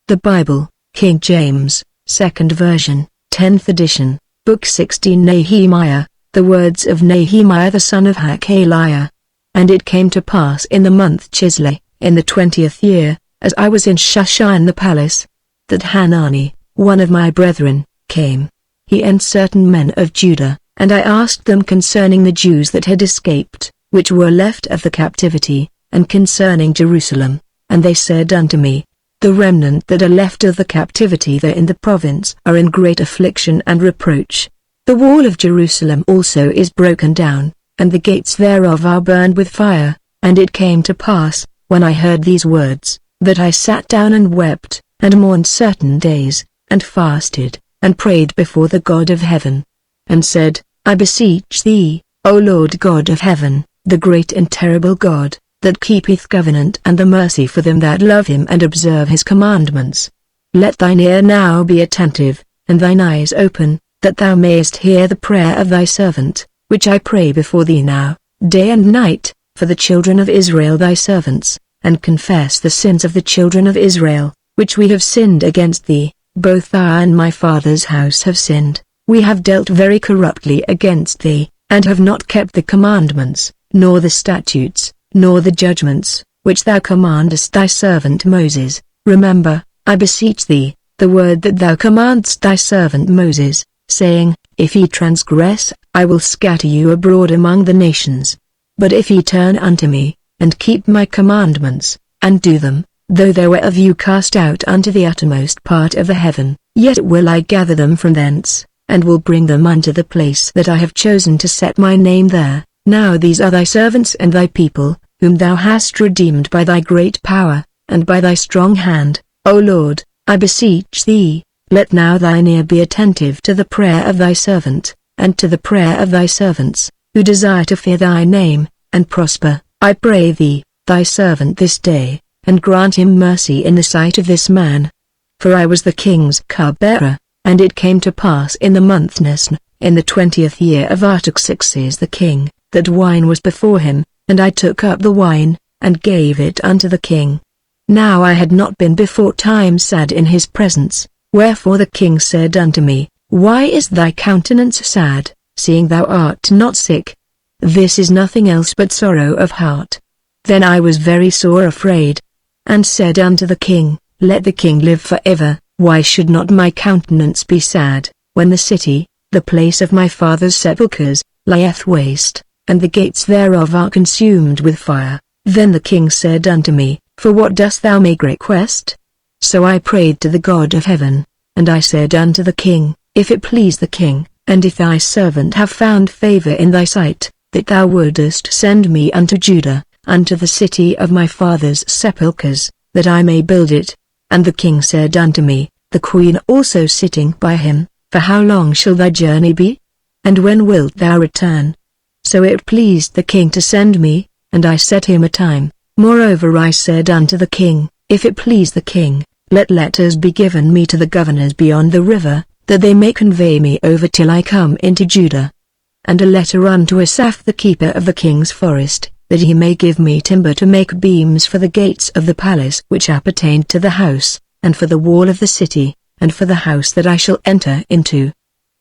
The Bible, King James, 2nd version, 10th edition, Book 16 Nehemiah, the words of Nehemiah the son of Hakaliah. And it came to pass in the month Chislev, in the 20th year, as I was in Shushan the palace, that Hanani, one of my brethren, came. He and certain men of Judah, and I asked them concerning the Jews that had escaped, which were left of the captivity, and concerning Jerusalem. And they said unto me, The remnant that are left of the captivity there in the province are in great affliction and reproach. The wall of Jerusalem also is broken down, and the gates thereof are burned with fire. And it came to pass, when I heard these words, that I sat down and wept, and mourned certain days, and fasted, and prayed before the God of heaven, and said, I beseech thee, O Lord God of heaven, the great and terrible God, that keepeth covenant and the mercy for them that love him and observe his commandments. Let thine ear now be attentive, and thine eyes open, that thou mayest hear the prayer of thy servant, which I pray before thee now, day and night, for the children of Israel thy servants, and confess the sins of the children of Israel, which we have sinned against thee. Both I and my father's house have sinned. We have dealt very corruptly against thee, and have not kept the commandments, nor the statutes, nor the judgments, which thou commandest thy servant Moses. Remember, I beseech thee, the word that thou commandest thy servant Moses, saying, If ye transgress, I will scatter you abroad among the nations. But if ye turn unto me, and keep my commandments, and do them, though there were of you cast out unto the uttermost part of the heaven, yet will I gather them from thence, and will bring them unto the place that I have chosen to set my name there. Now these are thy servants and thy people, whom thou hast redeemed by thy great power, and by thy strong hand. O Lord, I beseech thee, let now thine ear be attentive to the prayer of thy servant, and to the prayer of thy servants, who desire to fear thy name, and prosper. I pray thee, thy servant this day, and grant him mercy in the sight of this man. For I was the king's cupbearer, and it came to pass in the month Nisan, in the 20th year of Artaxerxes the king, that wine was before him, and I took up the wine, and gave it unto the king. Now I had not been before time sad in his presence, wherefore the king said unto me, Why is thy countenance sad, seeing thou art not sick? This is nothing else but sorrow of heart. Then I was very sore afraid, and said unto the king, Let the king live forever. Why should not my countenance be sad, when the city, the place of my father's sepulchres, lieth waste, and the gates thereof are consumed with fire? Then the king said unto me, For what dost thou make request? So I prayed to the God of heaven, and I said unto the king, If it please the king, and if thy servant have found favor in thy sight, that thou wouldest send me unto Judah, unto the city of my father's sepulchres, that I may build it. And the king said unto me, the queen also sitting by him, For how long shall thy journey be? And when wilt thou return? So it pleased the king to send me, and I set him a time. Moreover I said unto the king, If it please the king, let letters be given me to the governors beyond the river, that they may convey me over till I come into Judah. And a letter unto Asaph the keeper of the king's forest, that he may give me timber to make beams for the gates of the palace which appertained to the house, and for the wall of the city, and for the house that I shall enter into.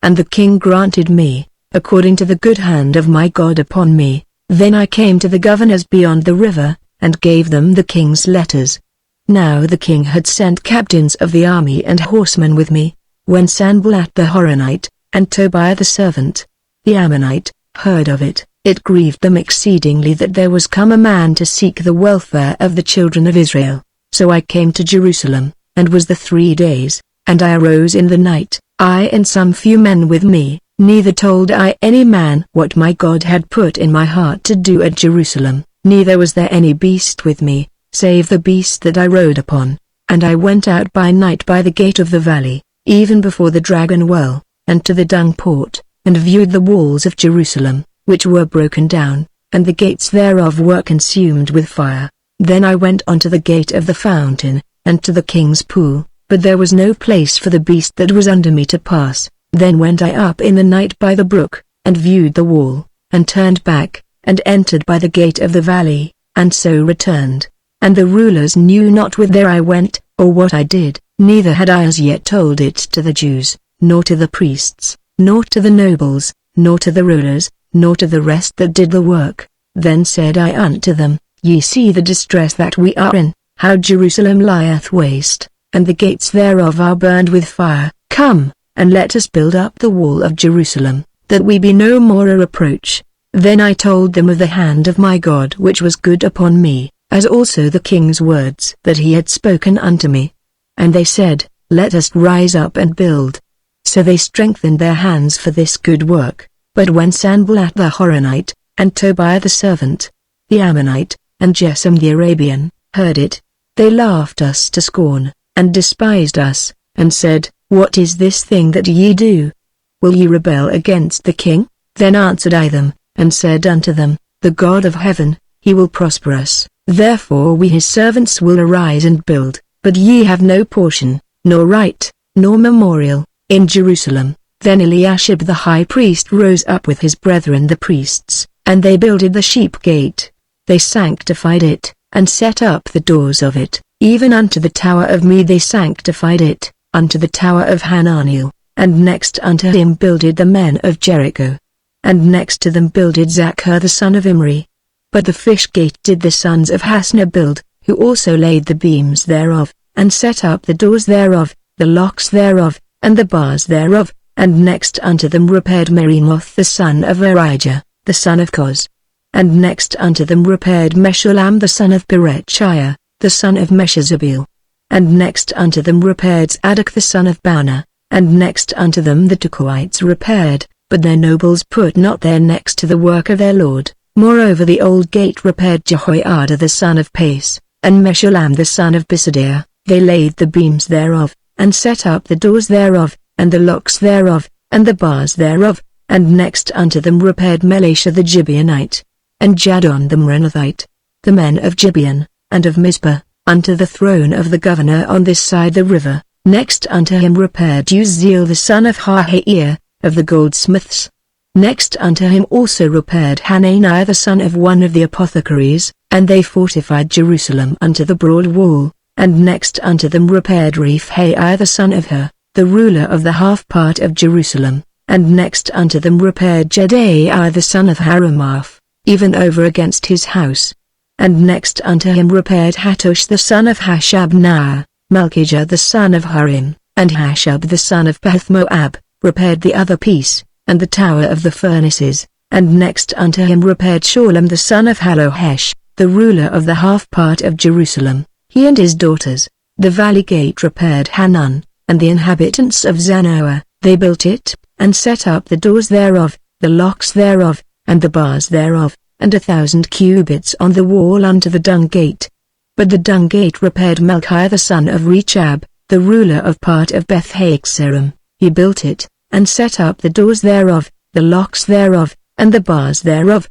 And the king granted me, according to the good hand of my God upon me. Then I came to the governors beyond the river, and gave them the king's letters. Now the king had sent captains of the army and horsemen with me. When Sanballat the Horonite, and Tobiah the servant, the Ammonite, heard of it, it grieved them exceedingly that there was come a man to seek the welfare of the children of Israel. So I came to Jerusalem, and was there 3 days, and I arose in the night, I and some few men with me, neither told I any man what my God had put in my heart to do at Jerusalem, neither was there any beast with me, save the beast that I rode upon. And I went out by night by the gate of the valley, even before the dragon well, and to the dung port, and viewed the walls of Jerusalem, which were broken down, and the gates thereof were consumed with fire. Then I went unto the gate of the fountain, and to the king's pool, but there was no place for the beast that was under me to pass. Then went I up in the night by the brook, and viewed the wall, and turned back, and entered by the gate of the valley, and so returned. And the rulers knew not whither I went, or what I did. neither had I as yet told it to the Jews, nor to the priests, nor to the nobles, nor to the rulers, nor to the rest that did the work. Then said I unto them, Ye see the distress that we are in, how Jerusalem lieth waste, and the gates thereof are burned with fire. Come, and let us build up the wall of Jerusalem, that we be no more a reproach. Then I told them of the hand of my God which was good upon me, as also the king's words that he had spoken unto me. And they said, Let us rise up and build. So they strengthened their hands for this good work. But when Sanballat the Horonite, and Tobiah the servant, the Ammonite, and Geshem the Arabian, heard it, they laughed us to scorn, and despised us, and said, What is this thing that ye do? Will ye rebel against the king? Then answered I them, and said unto them, The God of heaven, he will prosper us, therefore we his servants will arise and build, but ye have no portion, nor right, nor memorial, in Jerusalem. Then Eliashib the high priest rose up with his brethren the priests, and they builded the sheep gate. They sanctified it, and set up the doors of it, even unto the tower of me they sanctified it, unto the tower of Hananiel, and next unto him builded the men of Jericho. And next to them builded Zachar the son of Imri. But the fish gate did the sons of Hasnah build, who also laid the beams thereof, and set up the doors thereof, the locks thereof, and the bars thereof, and next unto them repaired Merimoth the son of Urijah, the son of Koz. And next unto them repaired Meshullam the son of Berechiah, the son of Meshezabeel. And next unto them repaired Zadok the son of Baana, and next unto them the Tekoites repaired, but their nobles put not their necks to the work of their lord. Moreover the old gate repaired Jehoiada the son of Pace, and Meshullam the son of Bisadiah. They laid the beams thereof, and set up the doors thereof, and the locks thereof, and the bars thereof. And next unto them repaired Melashah the Gibeonite, and Jadon the Meronothite, the men of Gibeon, and of Mizpah, unto the throne of the governor on this side the river. Next unto him repaired Uzziel the son of Harhair, of the goldsmiths. Next unto him also repaired Hananiah the son of one of the apothecaries, and they fortified Jerusalem unto the broad wall. And next unto them repaired Rephaiah the son of Hur, the ruler of the half part of Jerusalem. And next unto them repaired Jedaiah the son of Haramath, even over against his house. And next unto him repaired Hattush the son of Hashabnah, Malchijah the son of Harim, and Hashab the son of Pahath-Moab, repaired the other piece, and the tower of the furnaces. And next unto him repaired Shallum the son of Halohesh, the ruler of the half part of Jerusalem, he and his daughters. The valley gate repaired Hanun, and the inhabitants of Zanoah. They built it, and set up the doors thereof, the locks thereof, and the bars thereof, and 1,000 cubits on the wall unto the dung gate. But the dung gate repaired Melchiah the son of Rechab, the ruler of part of Beth-Hakerem. He built it, and set up the doors thereof, the locks thereof, and the bars thereof.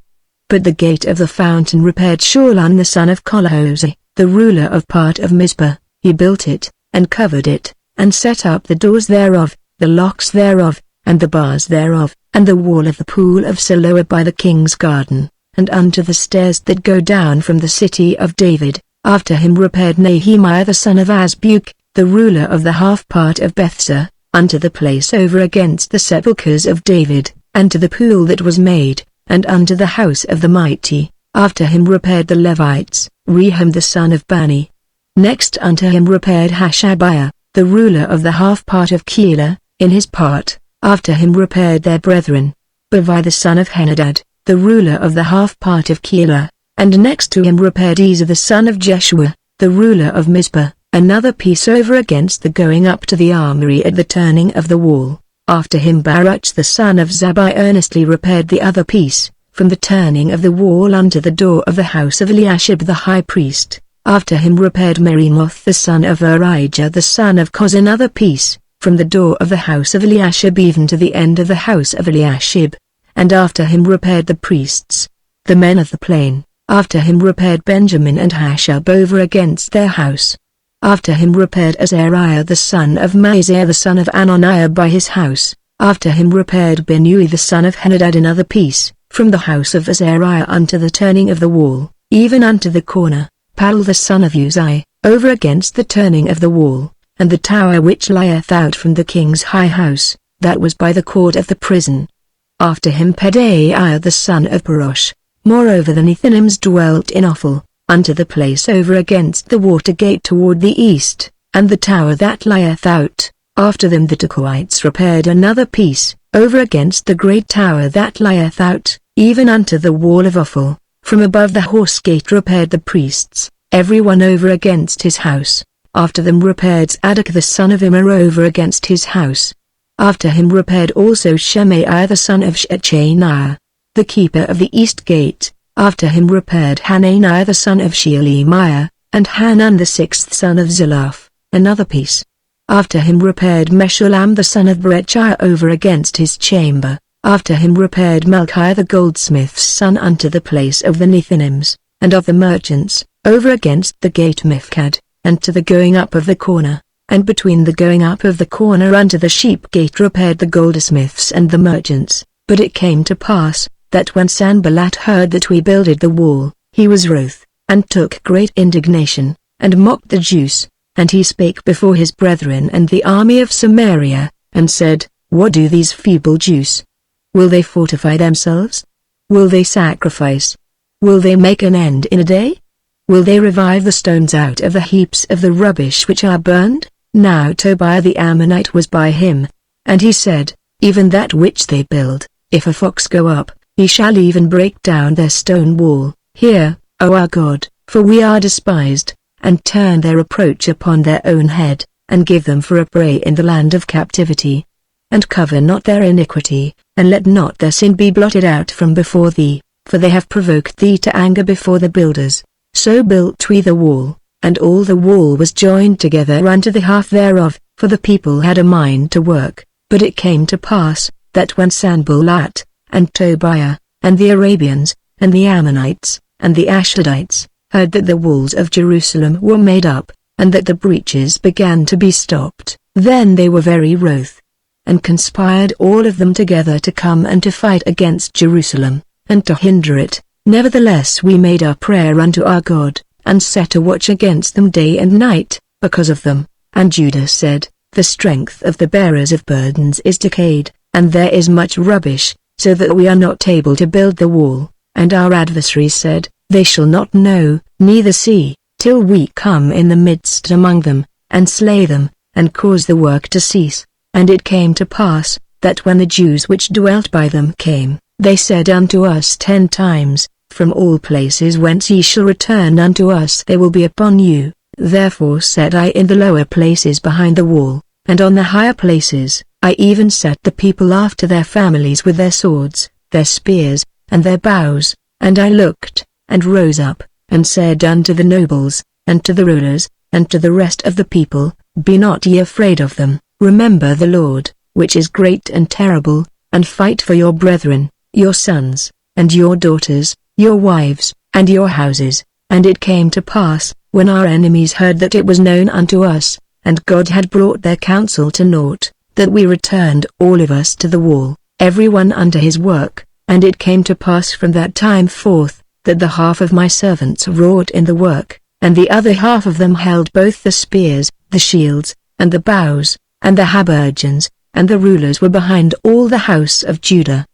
But the gate of the fountain repaired Shallum the son of Colhose, the ruler of part of Mizpah. He built it, and covered it, and set up the doors thereof, the locks thereof, and the bars thereof, and the wall of the pool of Siloah by the king's garden, and unto the stairs that go down from the city of David. After him repaired Nehemiah the son of Azbuk, the ruler of the half part of Bethsur, unto the place over against the sepulchres of David, and to the pool that was made, and unto the house of the mighty. After him repaired the Levites, Rehum the son of Bani. Next unto him repaired Hashabiah, the ruler of the half part of Keilah, in his part. After him repaired their brethren, Bavai the son of Henadad, the ruler of the half part of Keilah, and next to him repaired Ezer the son of Jeshua, the ruler of Mizpah, another piece over against the going up to the armory at the turning of the wall. After him Baruch the son of Zabbai earnestly repaired the other piece, from the turning of the wall unto the door of the house of Eliashib the high priest. After him repaired Merimoth the son of Urijah the son of Koz another piece, from the door of the house of Eliashib even to the end of the house of Eliashib. And after him repaired the priests, the men of the plain. After him repaired Benjamin and Hashab over against their house. After him repaired Azariah the son of Maaseiah the son of Ananiah by his house. After him repaired Benui the son of Henadad another piece, from the house of Azariah unto the turning of the wall, even unto the corner. Palal the son of Uzai, over against the turning of the wall. and the tower which lieth out from the king's high house, that was by the court of the prison. After him Pedaiah the son of Parosh. Moreover the Nethinims dwelt in Ophel, unto the place over against the water gate toward the east, and the tower that lieth out. After them the Tekoites repaired another piece, over against the great tower that lieth out, even unto the wall of Ophel. From above the horse gate repaired the priests, every one over against his house. After them repaired Zadok the son of Immer over against his house. After him repaired also Shemaiah the son of Shechaniah, the keeper of the east gate. After him repaired Hananiah the son of Shelemiah, and Hanan the sixth son of Zilaph, another piece. After him repaired Meshullam the son of Berechiah over against his chamber. After him repaired Malchiah the goldsmith's son unto the place of the Nethinims, and of the merchants, over against the gate Mifkad, and to the going up of the corner, and between the going up of the corner unto the sheep gate repaired the goldsmiths and the merchants. But it came to pass, that when Sanballat heard that we builded the wall, he was wroth, and took great indignation, and mocked the Jews, and he spake before his brethren and the army of Samaria, and said, What do these feeble Jews? Will they fortify themselves? Will they sacrifice? Will they make an end in a day? Will they revive the stones out of the heaps of the rubbish which are burned? Now Tobiah the Ammonite was by him. And he said, Even that which they build, if a fox go up, he shall even break down their stone wall. Hear, O our God, for we are despised, and turn their reproach upon their own head, and give them for a prey in the land of captivity. And cover not their iniquity, and let not their sin be blotted out from before thee, for they have provoked thee to anger before the builders. So built we the wall, and all the wall was joined together unto the half thereof, for the people had a mind to work. But it came to pass, that when Sanballat, and Tobiah, and the Arabians, and the Ammonites, and the Ashdodites, heard that the walls of Jerusalem were made up, and that the breaches began to be stopped, then they were very wroth, and conspired all of them together to come and to fight against Jerusalem, and to hinder it. Nevertheless we made our prayer unto our God, and set a watch against them day and night, because of them. And Judah said, The strength of the bearers of burdens is decayed, and there is much rubbish, so that we are not able to build the wall. And our adversaries said, They shall not know, neither see, till we come in the midst among them, and slay them, and cause the work to cease. And it came to pass, that when the Jews which dwelt by them came, they said unto us 10 times, From all places whence ye shall return unto us they will be upon you. Therefore set I in the lower places behind the wall, and on the higher places, I even set the people after their families with their swords, their spears, and their bows. And I looked, and rose up, and said unto the nobles, and to the rulers, and to the rest of the people, Be not ye afraid of them, remember the Lord, which is great and terrible, and fight for your brethren, your sons, and your daughters, your wives, and your houses. And it came to pass, when our enemies heard that it was known unto us, and God had brought their counsel to naught, that we returned all of us to the wall, every one unto his work. And it came to pass from that time forth, that the half of my servants wrought in the work, and the other half of them held both the spears, the shields, and the bows, and the habergeons, and the rulers were behind all the house of Judah.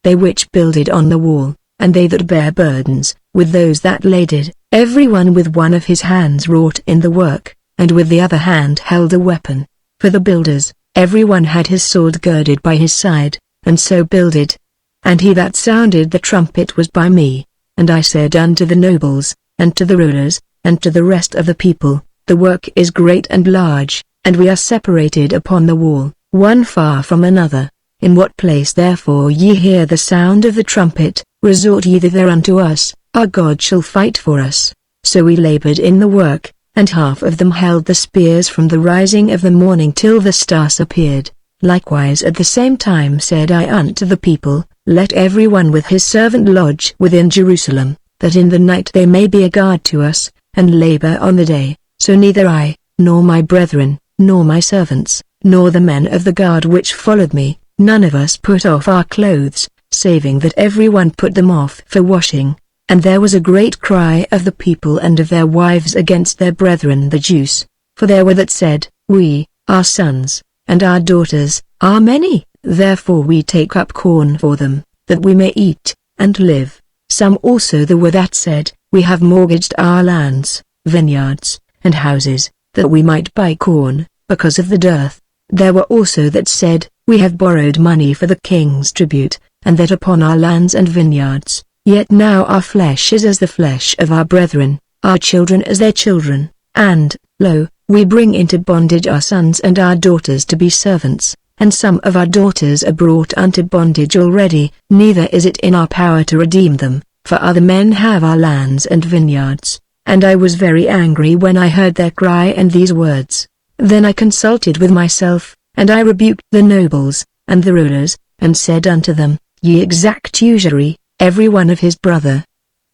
They which builded on the wall, and they that bare burdens, with those that laded, every one with one of his hands wrought in the work, and with the other hand held a weapon. For the builders, every one had his sword girded by his side, and so builded. And he that sounded the trumpet was by me. And I said unto the nobles, and to the rulers, and to the rest of the people, The work is great and large, and we are separated upon the wall, one far from another. In what place therefore ye hear the sound of the trumpet, resort ye thither unto us, our God shall fight for us. So we labored in the work, and half of them held the spears from the rising of the morning till the stars appeared. Likewise at the same time said I unto the people, Let every one with his servant lodge within Jerusalem, that in the night they may be a guard to us, and labor on the day. So neither I, nor my brethren, nor my servants, nor the men of the guard which followed me, none of us put off our clothes, saving that every one put them off for washing. And there was a great cry of the people and of their wives against their brethren the Jews. For there were that said, We, our sons, and our daughters, are many, therefore we take up corn for them, that we may eat, and live. Some also there were that said, we have mortgaged our lands, vineyards, and houses, that we might buy corn, because of the dearth. There were also that said, we have borrowed money for the king's tribute, and that upon our lands and vineyards. Yet now our flesh is as the flesh of our brethren, our children as their children, and, lo, we bring into bondage our sons and our daughters to be servants, and some of our daughters are brought unto bondage already, neither is it in our power to redeem them, for other men have our lands and vineyards. And I was very angry when I heard their cry and these words. Then I consulted with myself, and I rebuked the nobles, and the rulers, and said unto them, Ye exact usury, every one of his brother.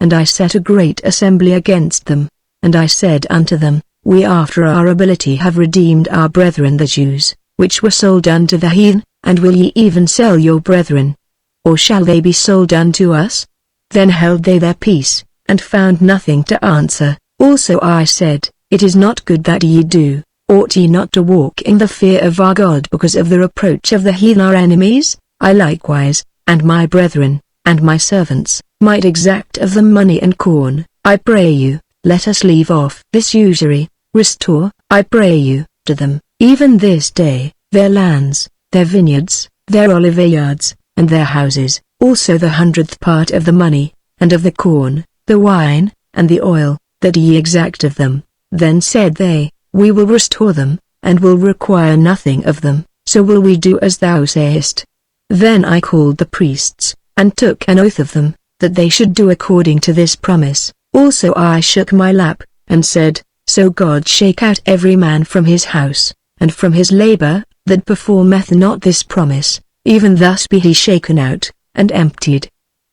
And I set a great assembly against them, and I said unto them, We after our ability have redeemed our brethren the Jews, which were sold unto the heathen, and will ye even sell your brethren? Or shall they be sold unto us? Then held they their peace, and found nothing to answer. Also I said, It is not good that ye do. Ought ye not to walk in the fear of our God because of the reproach of the heathen our enemies? I likewise, and my brethren, and my servants, might exact of them money and corn. I pray you, let us leave off this usury. Restore, I pray you, to them, even this day, their lands, their vineyards, their oliveyards, and their houses, also the 100th part of the money, and of the corn, the wine, and the oil, that ye exact of them. Then said they, We will restore them, and will require nothing of them, so will we do as thou sayest. Then I called the priests, and took an oath of them, that they should do according to this promise. Also I shook my lap, and said, So God shake out every man from his house, and from his labor, that performeth not this promise, even thus be he shaken out, and emptied.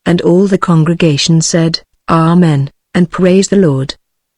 And all the congregation said, Amen, and praise the Lord.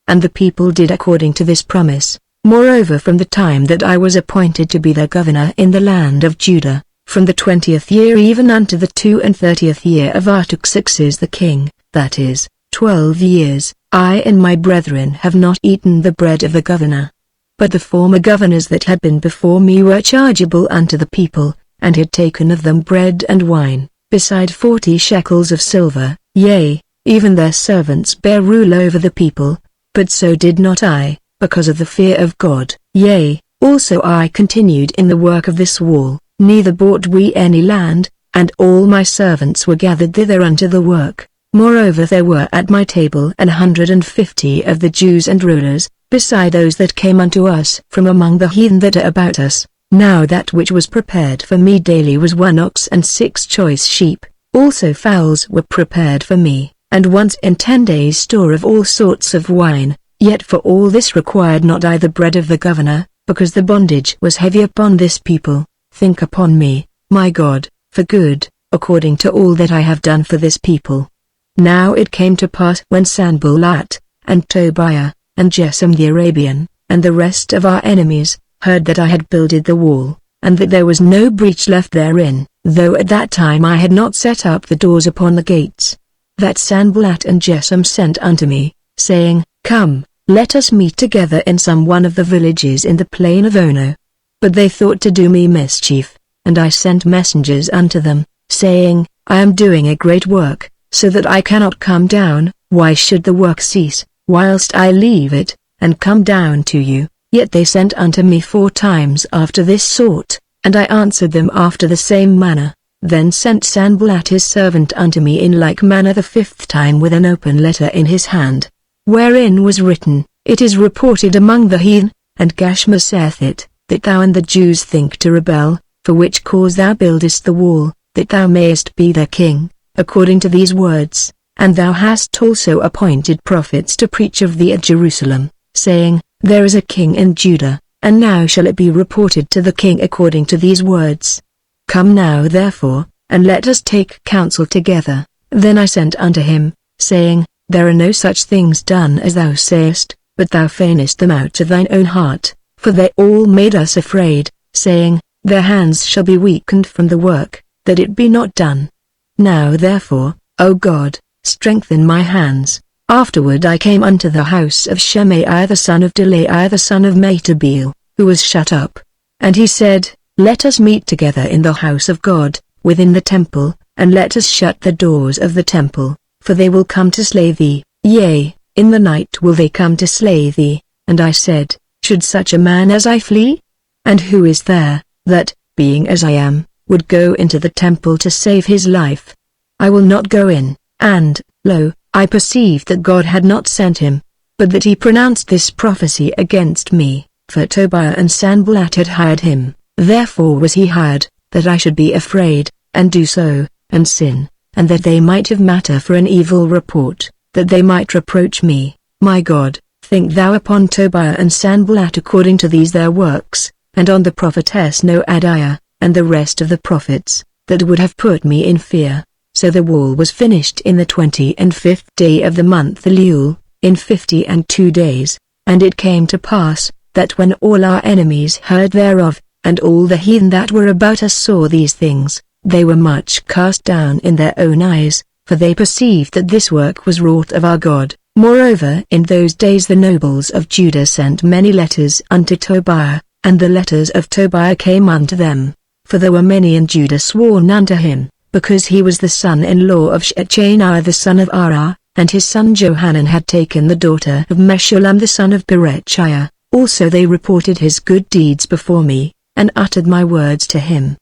And the people did according to this promise. Moreover, from the time that I was appointed to be their governor in the land of Judah, from the 20th year even unto the 32nd year of Artaxerxes the king, that is, 12 years, I and my brethren have not eaten the bread of the governor. But the former governors that had been before me were chargeable unto the people, and had taken of them bread and wine, beside 40 shekels of silver, yea, even their servants bare rule over the people, but so did not I, because of the fear of God. Yea, also I continued in the work of this wall, neither bought we any land, and all my servants were gathered thither unto the work. Moreover there were at my table 150 of the Jews and rulers, beside those that came unto us from among the heathen that are about us. Now that which was prepared for me daily was 1 ox and 6 choice sheep, also fowls were prepared for me, and once in 10 days store of all sorts of wine. Yet for all this required not I the bread of the governor, because the bondage was heavy upon this people. Think upon me, my God, for good, according to all that I have done for this people. Now it came to pass when Sanballat, and Tobiah, and Geshem the Arabian, and the rest of our enemies, heard that I had builded the wall, and that there was no breach left therein, though at that time I had not set up the doors upon the gates, that Sanballat and Geshem sent unto me, saying, Come, let us meet together in some one of the villages in the plain of Ono. But they thought to do me mischief, and I sent messengers unto them, saying, I am doing a great work, so that I cannot come down. Why should the work cease, whilst I leave it, and come down to you? Yet they sent unto me 4 times after this sort, and I answered them after the same manner. Then sent Sanballat his servant unto me in like manner the 5th time with an open letter in his hand, wherein was written, It is reported among the heathen, and Geshem saith it, that thou and the Jews think to rebel, for which cause thou buildest the wall, that thou mayest be their king, according to these words. And thou hast also appointed prophets to preach of thee at Jerusalem, saying, There is a king in Judah, and now shall it be reported to the king according to these words. Come now therefore, and let us take counsel together. Then I sent unto him, saying, There are no such things done as thou sayest, but thou feignest them out of thine own heart, for they all made us afraid, saying, Their hands shall be weakened from the work, that it be not done. Now therefore, O God, strengthen my hands. Afterward I came unto the house of Shemaiah the son of Delaiah the son of Mehetabeel, who was shut up. And he said, Let us meet together in the house of God, within the temple, and let us shut the doors of the temple, for they will come to slay thee, yea, in the night will they come to slay thee. And I said, Should such a man as I flee? And who is there, that, being as I am, would go into the temple to save his life? I will not go in. And, lo, I perceived that God had not sent him, but that he pronounced this prophecy against me, for Tobiah and Sanballat had hired him. Therefore was he hired, that I should be afraid, and do so, and sin, and that they might have matter for an evil report, that they might reproach me. My God, think thou upon Tobiah and Sanballat according to these their works, and on the prophetess Noadiah, and the rest of the prophets, that would have put me in fear. So the wall was finished in the 25th day of the month Elul, in 52 days, and it came to pass, that when all our enemies heard thereof, and all the heathen that were about us saw these things, they were much cast down in their own eyes, for they perceived that this work was wrought of our God. Moreover in those days the nobles of Judah sent many letters unto Tobiah, and the letters of Tobiah came unto them, for there were many in Judah sworn unto him, because he was the son-in-law of Shechaniah the son of Arah, and his son Johanan had taken the daughter of Meshullam the son of Berechiah. Also they reported his good deeds before me, and uttered my words to him.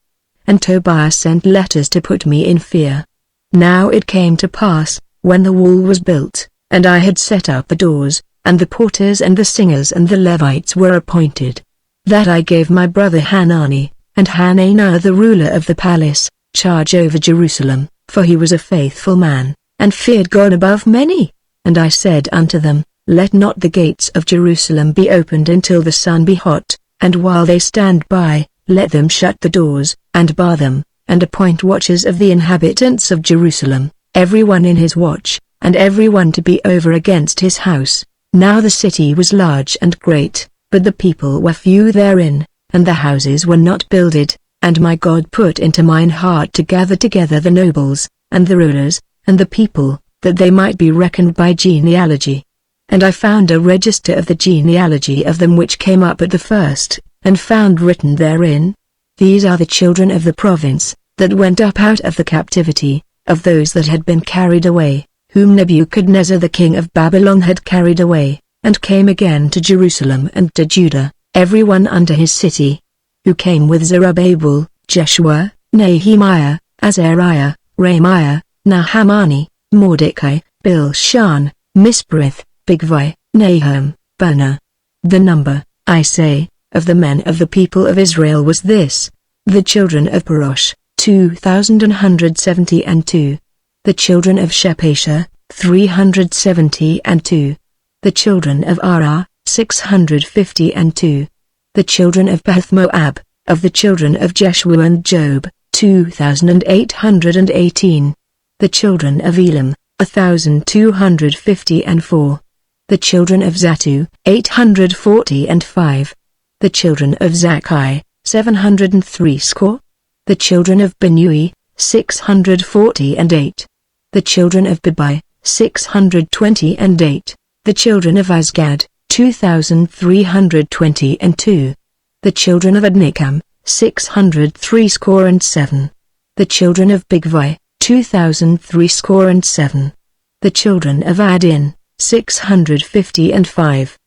And Tobiah sent letters to put me in fear. Now it came to pass, when the wall was built, and I had set up the doors, and the porters and the singers and the Levites were appointed, that I gave my brother Hanani, and Hananiah the ruler of the palace, charge over Jerusalem, for he was a faithful man, and feared God above many. And I said unto them, Let not the gates of Jerusalem be opened until the sun be hot, and while they stand by, let them shut the doors, and bar them, and appoint watchers of the inhabitants of Jerusalem, every one in his watch, and every one to be over against his house. Now the city was large and great, but the people were few therein, and the houses were not builded. And my God put into mine heart to gather together the nobles, and the rulers, and the people, that they might be reckoned by genealogy. And I found a register of the genealogy of them which came up at the first, and found written therein, These are the children of the province, that went up out of the captivity, of those that had been carried away, whom Nebuchadnezzar the king of Babylon had carried away, and came again to Jerusalem and to Judah, every one unto his city. Who came with Zerubbabel, Jeshua, Nehemiah, Azariah, Ramiah, Nahamani, Mordecai, Bilshan, Misperith, Bigvai, Nahum, Bunah. The number, I say, of the men of the people of Israel was this: the children of Parosh, 2,172. The children of Shepashah, 372. The children of Arah, 652. The children of Beth Moab, of the children of Jeshua and Job, 2,818. The children of Elam, 1,254. The children of Zattu, 845. The children of Zakkai, 703 score. The children of Binui, 648. The children of Bebai, 628. The children of Azgad, 2,322. The children of Adnikam, 667. The children of Bigvai, 2,367. The children of Adin, 655.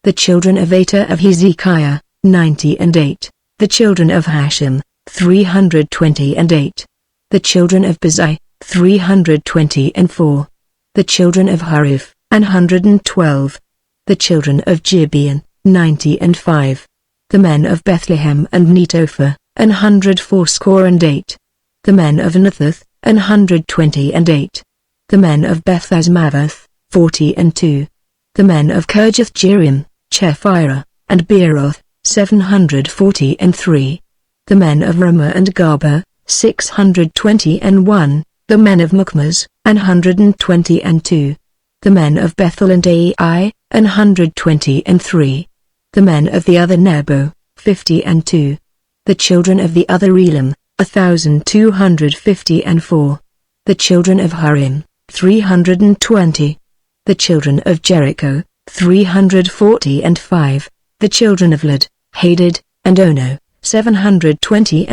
The children of Ater of Hezekiah, 98. The children of Hashem, 328. The children of Bezai, 324. The children of Harif, 112. The children of Gibeon, 95. The men of Bethlehem and Netophah, 184. The men of Anathoth, 128. The men of Beth-Azmaveth, 42. The men of Kirjath-Jearim, Chephirah, and Beeroth, 743. The men of Ramah and Gaba, 621. The men of Mukmaz, 122. The men of Bethel and Ai, 123. The men of the other Nebo, 52. The children of the other Elam, 1,254. The children of Harim, 320. The children of Jericho, 345. The children of Lod, Hadid, and Ono, 720.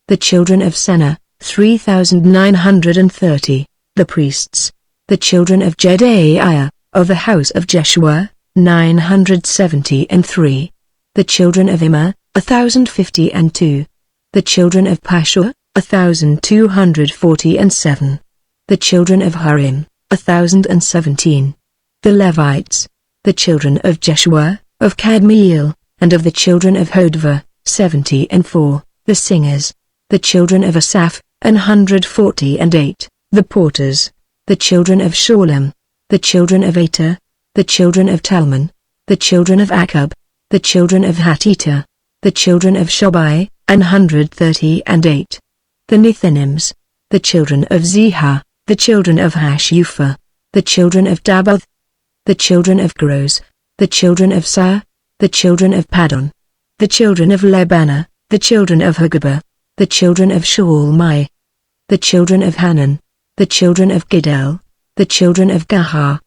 The children of Senah, 3930. The priests. The children of Jedaiah, of the house of Jeshua, 973. The children of Immer, 1052. The children of Pashur, 1247. The children of Harim, 1017. The Levites. The children of Jeshua, of Kadmiel, and of the children of Hodva, 74. The singers. The children of Asaph, 148. The porters. The children of Shalom. The children of Ater. The children of Talmon. The children of Akub. The children of Hatita. The children of Shobai, 138. The Nethinims. The children of Zihah. The children of Hashupha. The children of Dabath. The children of Gros. The children of Sar. The children of Padon. The children of Lebana. The children of Hagabah. The children of Shalmai. The children of Hanan. The children of Gidel. The children of Gahar.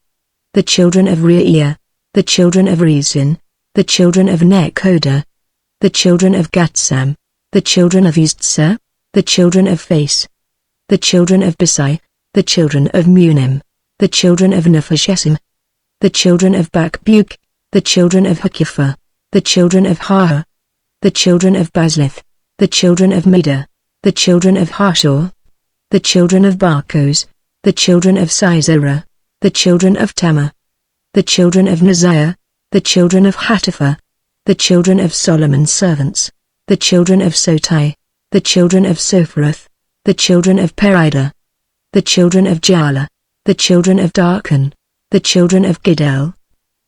The children of Reaiah. The children of Rezin. The children of Nekoda. The children of Gatsam. The children of Iztsa. The children of Phas. The children of Besai. The children of Munim. The children of Nephashesim. The children of Bakbuk. The children of Hakipha. The children of Haha. The children of Bazlith. The children of Meda. The children of Hashor. The children of Barkos. The children of Sisera. The children of Tamar. The children of Naziah. The children of Hatipha. The children of Solomon's servants. The children of Sotai. The children of Sophroth. The children of Perida. The children of Jaala. The children of Darkon. The children of Gidel.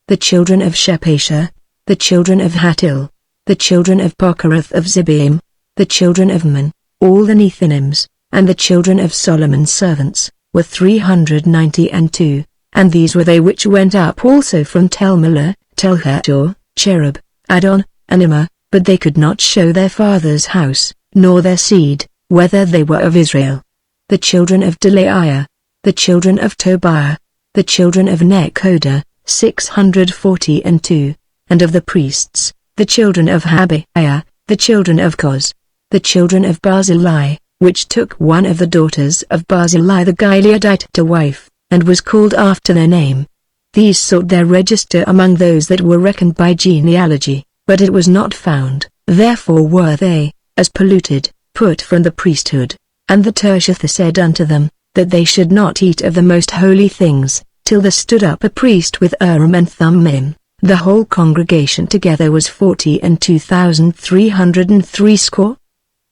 The children of Shepasha. The children of Hatil. The children of Pokereth of Zibaim. The children of Man, all the Nethinims, and the children of Solomon's servants, were 392, and these were they which went up also from Telmelah, Telhator, Cherub, Adon, and Immer, but they could not show their father's house, nor their seed, whether they were of Israel. The children of Delaiah. The children of Tobiah. The children of Nekoda, 642, and of the priests, the children of Habiah, the children of Koz. The children of Barzillai, which took one of the daughters of Barzillai the Gileadite to wife, and was called after their name. These sought their register among those that were reckoned by genealogy, but it was not found, therefore were they, as polluted, put from the priesthood. And the Tershatha said unto them, that they should not eat of the most holy things, till there stood up a priest with Urim and Thummim. The whole congregation together was 42,303.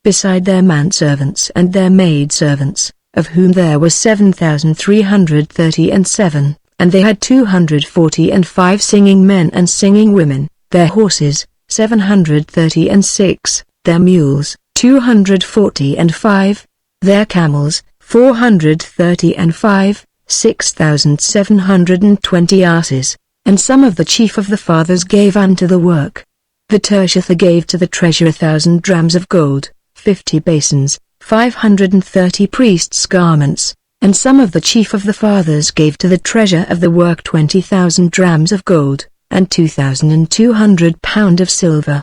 Beside their manservants and their maidservants, of whom there were 7,337, and they had 245 singing men and singing women, their horses, 736, their mules, 245, their camels, 435, 6,720 asses, and some of the chief of the fathers gave unto the work. The Tershatha gave to the treasure 1,000 drams of gold, 50 basins, 530 priests' garments, and some of the chief of the fathers gave to the treasure of the work 20,000 drams of gold, and 2,200 pound of silver.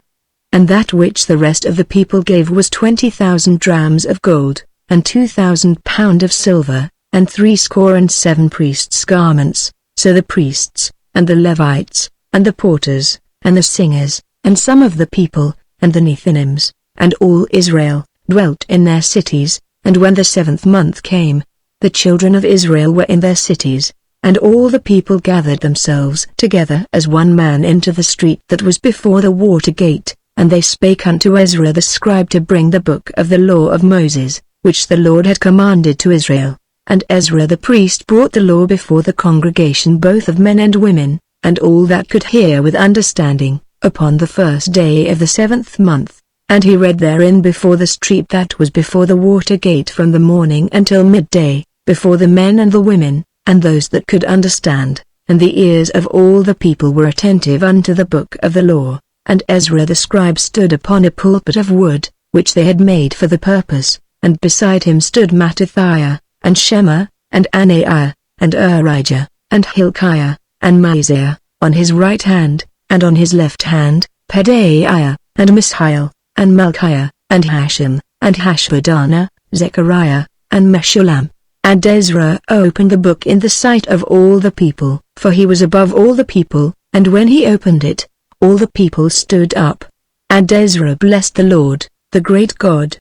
And that which the rest of the people gave was 20,000 drams of gold, and 2,000 pound of silver, and 67 priests' garments. So the priests, and the Levites, and the porters, and the singers, and some of the people, and the Nethinims, and all Israel, dwelt in their cities. And when the 7th month came, the children of Israel were in their cities, and all the people gathered themselves together as one man into the street that was before the water gate, and they spake unto Ezra the scribe to bring the book of the law of Moses, which the Lord had commanded to Israel. And Ezra the priest brought the law before the congregation both of men and women, and all that could hear with understanding, upon the 1st day of the 7th month. And he read therein before the street that was before the water gate from the morning until midday, before the men and the women, and those that could understand, and the ears of all the people were attentive unto the book of the law. And Ezra the scribe stood upon a pulpit of wood, which they had made for the purpose, and beside him stood Mattithiah, and Shema, and Anaiah, and Urijah, and Hilkiah, and Maaseiah, on his right hand, and on his left hand, Pedaiah, and Mishael, and Malchiah, and Hashim, and Hashbaddanah, Zechariah, and Meshullam. And Ezra opened the book in the sight of all the people, for he was above all the people, and when he opened it, all the people stood up. And Ezra blessed the Lord, the great God.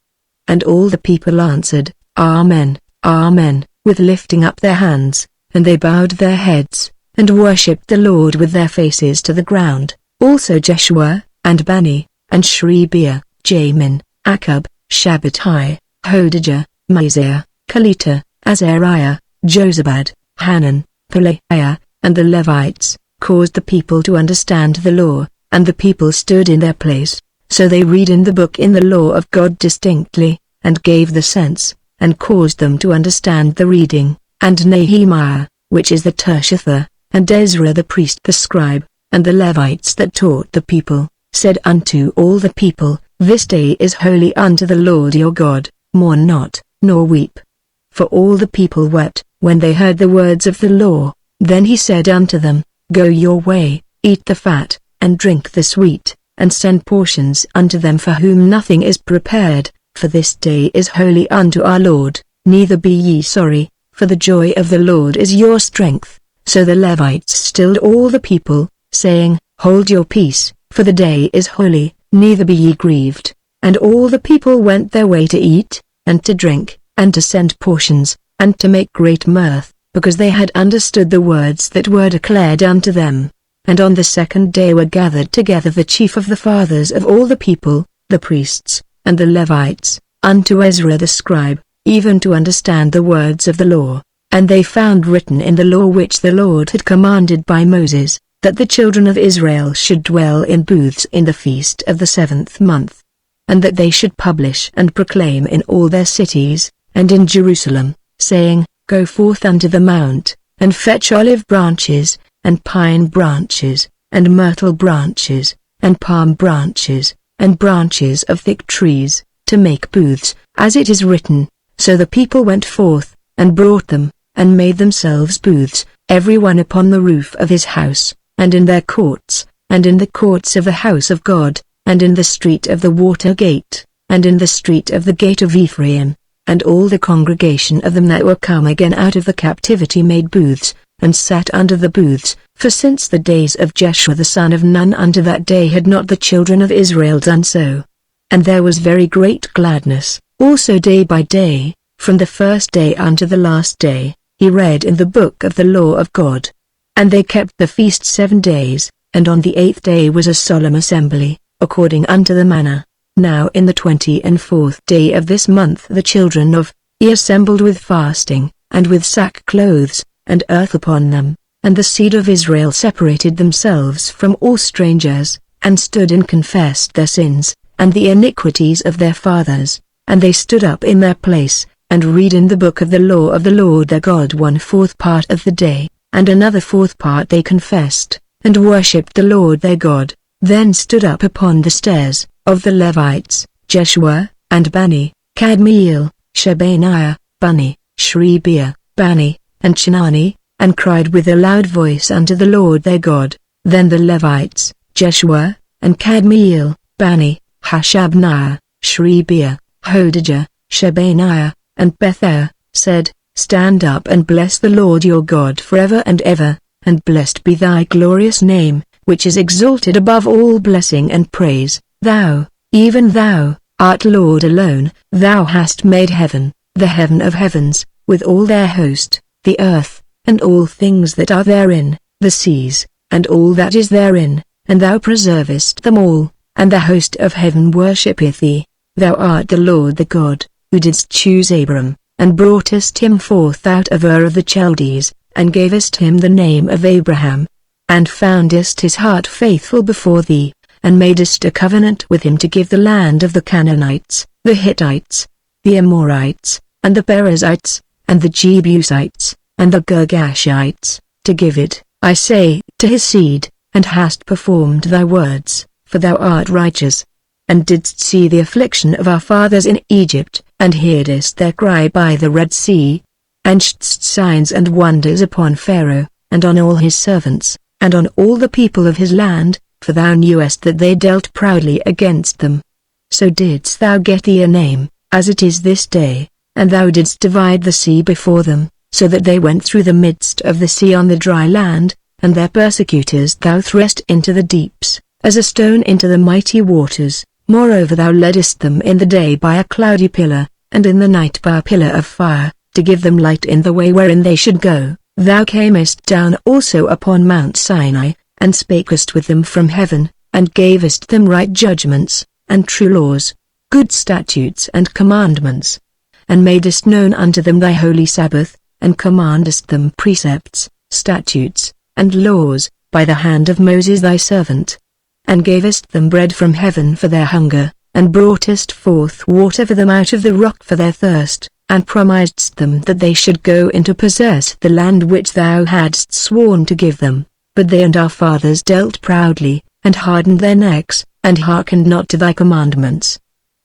And all the people answered, Amen, Amen, with lifting up their hands, and they bowed their heads, and worshipped the Lord with their faces to the ground. Also Jeshua, and Bani, and Sherebiah, Jamin, Akkub, Shabbatai, Hodijah, Maaseiah, Kelita, Azariah, Jozabad, Hanan, Pelaiah, and the Levites, caused the people to understand the law, and the people stood in their place, so they read in the book in the law of God distinctly, and gave the sense, and caused them to understand the reading. And Nehemiah, which is the Tirshatha, and Ezra the priest the scribe, and the Levites that taught the people, said unto all the people, This day is holy unto the Lord your God, mourn not, nor weep. For all the people wept, when they heard the words of the law. Then he said unto them, Go your way, eat the fat, and drink the sweet, and send portions unto them for whom nothing is prepared, for this day is holy unto our Lord, neither be ye sorry, for the joy of the Lord is your strength. So the Levites stilled all the people, saying, Hold your peace, for the day is holy, neither be ye grieved. And all the people went their way to eat, and to drink, and to send portions, and to make great mirth, because they had understood the words that were declared unto them. And on the second day were gathered together the chief of the fathers of all the people, the priests, and the Levites, unto Ezra the scribe, even to understand the words of the law. And they found written in the law which the Lord had commanded by Moses, that the children of Israel should dwell in booths in the feast of the 7th month, and that they should publish and proclaim in all their cities, and in Jerusalem, saying, Go forth unto the mount, and fetch olive branches, and pine branches, and myrtle branches, and palm branches, and branches of thick trees, to make booths, as it is written. So the people went forth, and brought them, and made themselves booths, every one upon the roof of his house, and in their courts, and in the courts of the house of God, and in the street of the water gate, and in the street of the gate of Ephraim. And all the congregation of them that were come again out of the captivity made booths, and sat under the booths, for since the days of Jeshua the son of Nun unto that day had not the children of Israel done so. And there was very great gladness, also day by day, from the first day unto the last day, he read in the book of the law of God. And they kept the feast 7 days, and on the 8th day was a solemn assembly, according unto the manner. Now in the 24th day of this month the children of assembled with fasting, and with sackcloths, and earth upon them, and the seed of Israel separated themselves from all strangers, and stood and confessed their sins, and the iniquities of their fathers, and they stood up in their place, and read in the book of the law of the Lord their God 1/4 part of the day, and another 4th part they confessed, and worshipped the Lord their God. Then stood up upon the stairs of the Levites, Jeshua, and Bani, Kadmiel, Shebaniah, Bani, Sherebiah, Bani, and Chinani, and cried with a loud voice unto the Lord their God. Then the Levites, Jeshua, and Kadmiel, Bani, Hashabniah, Sherebiah, Hodijah, Shebaniah, and Bethiah, said, Stand up and bless the Lord your God forever and ever, and blessed be thy glorious name, which is exalted above all blessing and praise. Thou, even thou, art Lord alone. Thou hast made heaven, the heaven of heavens, with all their host, the earth, and all things that are therein, the seas, and all that is therein, and thou preservest them all, and the host of heaven worshippeth thee. Thou art the Lord the God, who didst choose Abram, and broughtest him forth out of Ur of the Chaldees, and gavest him the name of Abraham, and foundest his heart faithful before thee, and madest a covenant with him to give the land of the Canaanites, the Hittites, the Amorites, and the Perizzites, and the Jebusites, and the Girgashites, to give it, I say, to his seed, and hast performed thy words, for thou art righteous, and didst see the affliction of our fathers in Egypt, and heardest their cry by the Red Sea, and shedst signs and wonders upon Pharaoh, and on all his servants, and on all the people of his land, for thou knewest that they dealt proudly against them. So didst thou get thee a name, as it is this day, and thou didst divide the sea before them, so that they went through the midst of the sea on the dry land, and their persecutors thou thrust into the deeps, as a stone into the mighty waters. Moreover thou leddest them in the day by a cloudy pillar, and in the night by a pillar of fire, to give them light in the way wherein they should go. Thou camest down also upon Mount Sinai, and spakest with them from heaven, and gavest them right judgments, and true laws, good statutes and commandments, and madest known unto them thy holy Sabbath, and commandest them precepts, statutes, and laws, by the hand of Moses thy servant. And gavest them bread from heaven for their hunger, and broughtest forth water for them out of the rock for their thirst, and promisedst them that they should go in to possess the land which thou hadst sworn to give them. But they and our fathers dealt proudly, and hardened their necks, and hearkened not to thy commandments,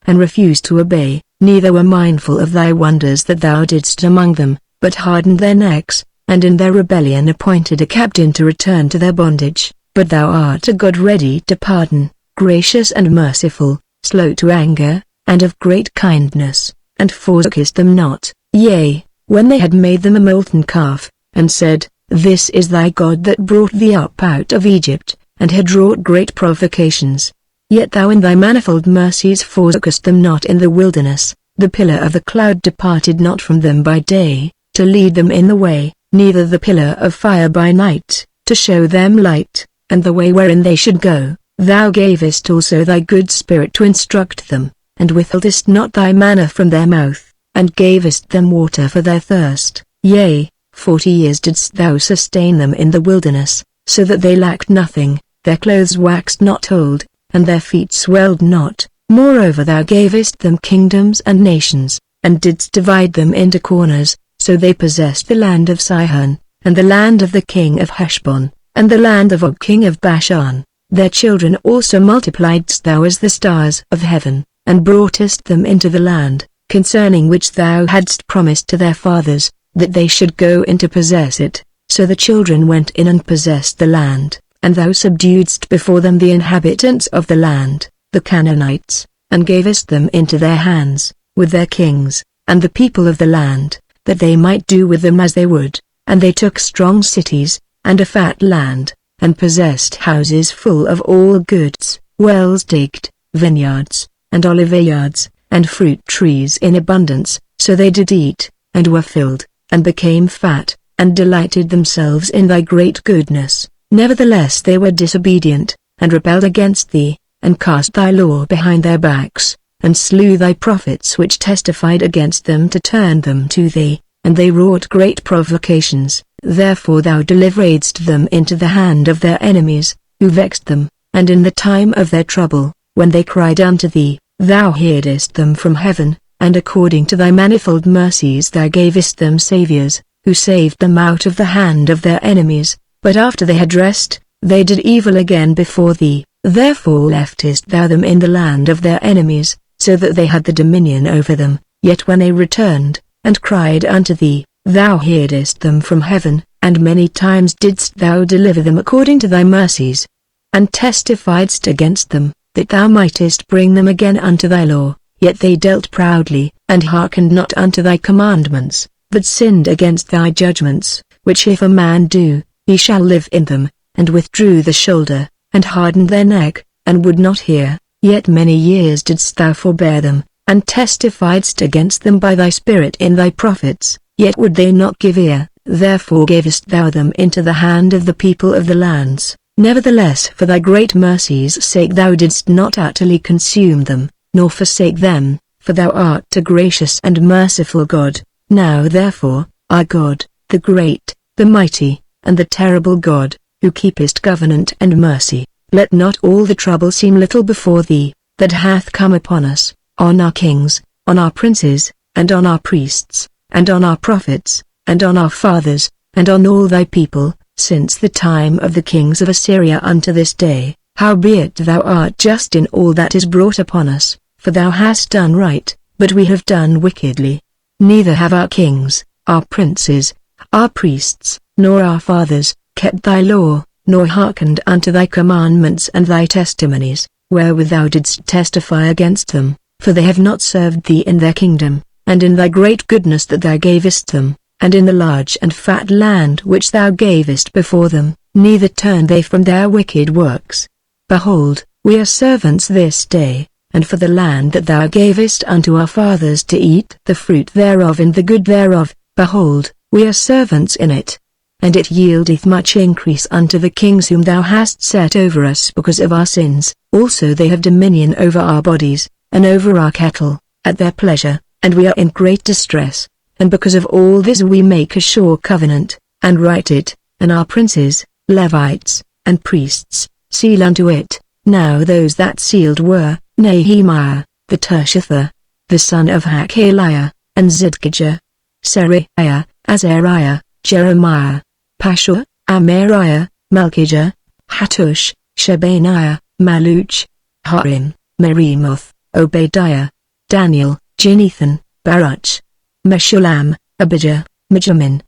and refused to obey, neither were mindful of thy wonders that thou didst among them, but hardened their necks, and in their rebellion appointed a captain to return to their bondage. But thou art a God ready to pardon, gracious and merciful, slow to anger, and of great kindness, and forsakest them not. Yea, when they had made them a molten calf, and said, This is thy God that brought thee up out of Egypt, and had wrought great provocations. Yet thou in thy manifold mercies forsakest them not in the wilderness. The pillar of the cloud departed not from them by day, to lead them in the way, neither the pillar of fire by night, to show them light, and the way wherein they should go. Thou gavest also thy good Spirit to instruct them, and withheldest not thy manna from their mouth, and gavest them water for their thirst. Yea, 40 years didst thou sustain them in the wilderness, so that they lacked nothing, their clothes waxed not old, and their feet swelled not. Moreover thou gavest them kingdoms and nations, and didst divide them into corners, so they possessed the land of Sihon, and the land of the king of Heshbon, and the land of Og king of Bashan. Their children also multipliedst thou as the stars of heaven, and broughtest them into the land, concerning which thou hadst promised to their fathers, that they should go in to possess it. So the children went in and possessed the land, and thou subduedst before them the inhabitants of the land, the Canaanites, and gavest them into their hands, with their kings, and the people of the land, that they might do with them as they would. And they took strong cities, and a fat land, and possessed houses full of all goods, wells digged, vineyards, and oliveyards, and fruit trees in abundance. So they did eat, and were filled, and became fat, and delighted themselves in thy great goodness. Nevertheless they were disobedient, and rebelled against thee, and cast thy law behind their backs, and slew thy prophets which testified against them to turn them to thee, and they wrought great provocations. Therefore thou deliveredst them into the hand of their enemies, who vexed them, and in the time of their trouble, when they cried unto thee, thou heardest them from heaven, and according to thy manifold mercies thou gavest them saviors, who saved them out of the hand of their enemies. But after they had rest, they did evil again before thee. Therefore leftest thou them in the land of their enemies, so that they had the dominion over them. Yet when they returned, and cried unto thee, thou heardest them from heaven, and many times didst thou deliver them according to thy mercies, and testifiedst against them, that thou mightest bring them again unto thy law. Yet they dealt proudly, and hearkened not unto thy commandments, but sinned against thy judgments, which if a man do, he shall live in them, and withdrew the shoulder, and hardened their neck, and would not hear. Yet many years didst thou forbear them, and testifiedst against them by thy Spirit in thy prophets, yet would they not give ear. Therefore gavest thou them into the hand of the people of the lands. Nevertheless for thy great mercies' sake thou didst not utterly consume them, nor forsake them, for thou art a gracious and merciful God. Now therefore, our God, the great, the mighty, and the terrible God, who keepest covenant and mercy, let not all the trouble seem little before thee, that hath come upon us, on our kings, on our princes, and on our priests, and on our prophets, and on our fathers, and on all thy people, since the time of the kings of Assyria unto this day. Howbeit thou art just in all that is brought upon us, for thou hast done right, but we have done wickedly. Neither have our kings, our princes, our priests, nor our fathers, kept thy law, nor hearkened unto thy commandments and thy testimonies, wherewith thou didst testify against them, for they have not served thee in their kingdom, and in thy great goodness that thou gavest them, and in the large and fat land which thou gavest before them, neither turned they from their wicked works. Behold, we are servants this day, and for the land that thou gavest unto our fathers to eat the fruit thereof and the good thereof, behold, we are servants in it. And it yieldeth much increase unto the kings whom thou hast set over us because of our sins. Also they have dominion over our bodies, and over our cattle, at their pleasure, and we are in great distress. And because of all this we make a sure covenant, and write it, and our princes, Levites, and priests, seal unto it. Now those that sealed were, Nehemiah, the Tirshatha, the son of Hakaliah, and Zidkijah, Seraiah, Azariah, Jeremiah, Pashur, Amariah, Malchijah, Hattush, Shebaniah, Maluch, Harim, Merimoth, Obadiah, Daniel, Jonathan, Baruch, Meshullam, Abijah, Mijamin,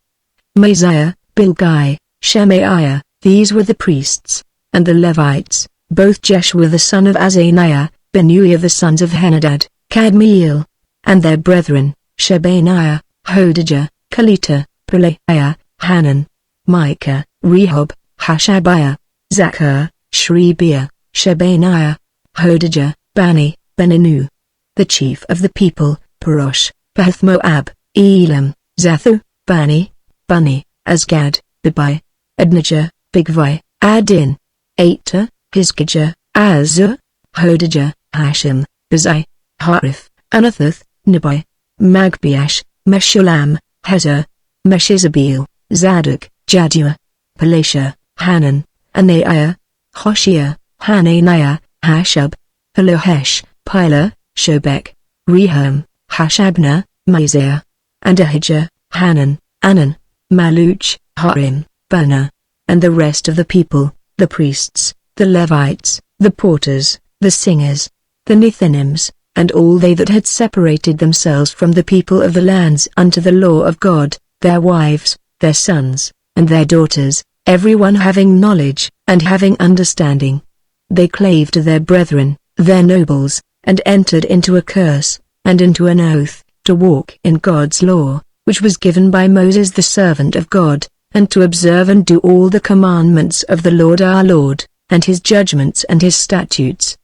Mosiah, Bilgai, Shemaiah. These were the priests, and the Levites, both Jeshua the son of Azaniah, Benui of the sons of Henadad, Kadmiel, and their brethren, Shebaniah, Hodijah, Kalita, Pelaiah, Hanan, Micah, Rehob, Hashabiah, Zachar, Shrebiah, Shebaniah, Hodijah, Bani, Beninu. The chief of the people, Parosh, Pahath-Moab, Elam, Zathu, Bani, Bunni, Azgad, Bebai, Adnijah, Bigvai, Adin, Ater, Hizkijah, Azur, Hodijah, Hashem, Bezai, Harif, Anathoth, Nibai, Magbiash, Meshullam, Hezer, Meshizabeel, Zadok, Jaddua, Pelasha, Hanan, Anaiah, Hoshea, Hananiah, Hashub, Halohesh, Pilah, Shobek, Rehum, Hashabnah, Mizaiah, and Ahijah, Hanan, Anan, Maluch, Harim, Bana, and the rest of the people, the priests, the Levites, the porters, the singers, the Nethinims, and all they that had separated themselves from the people of the lands unto the law of God, their wives, their sons, and their daughters, every one having knowledge, and having understanding. They clave to their brethren, their nobles, and entered into a curse, and into an oath, to walk in God's law, which was given by Moses the servant of God, and to observe and do all the commandments of the Lord our Lord, and his judgments and his statutes.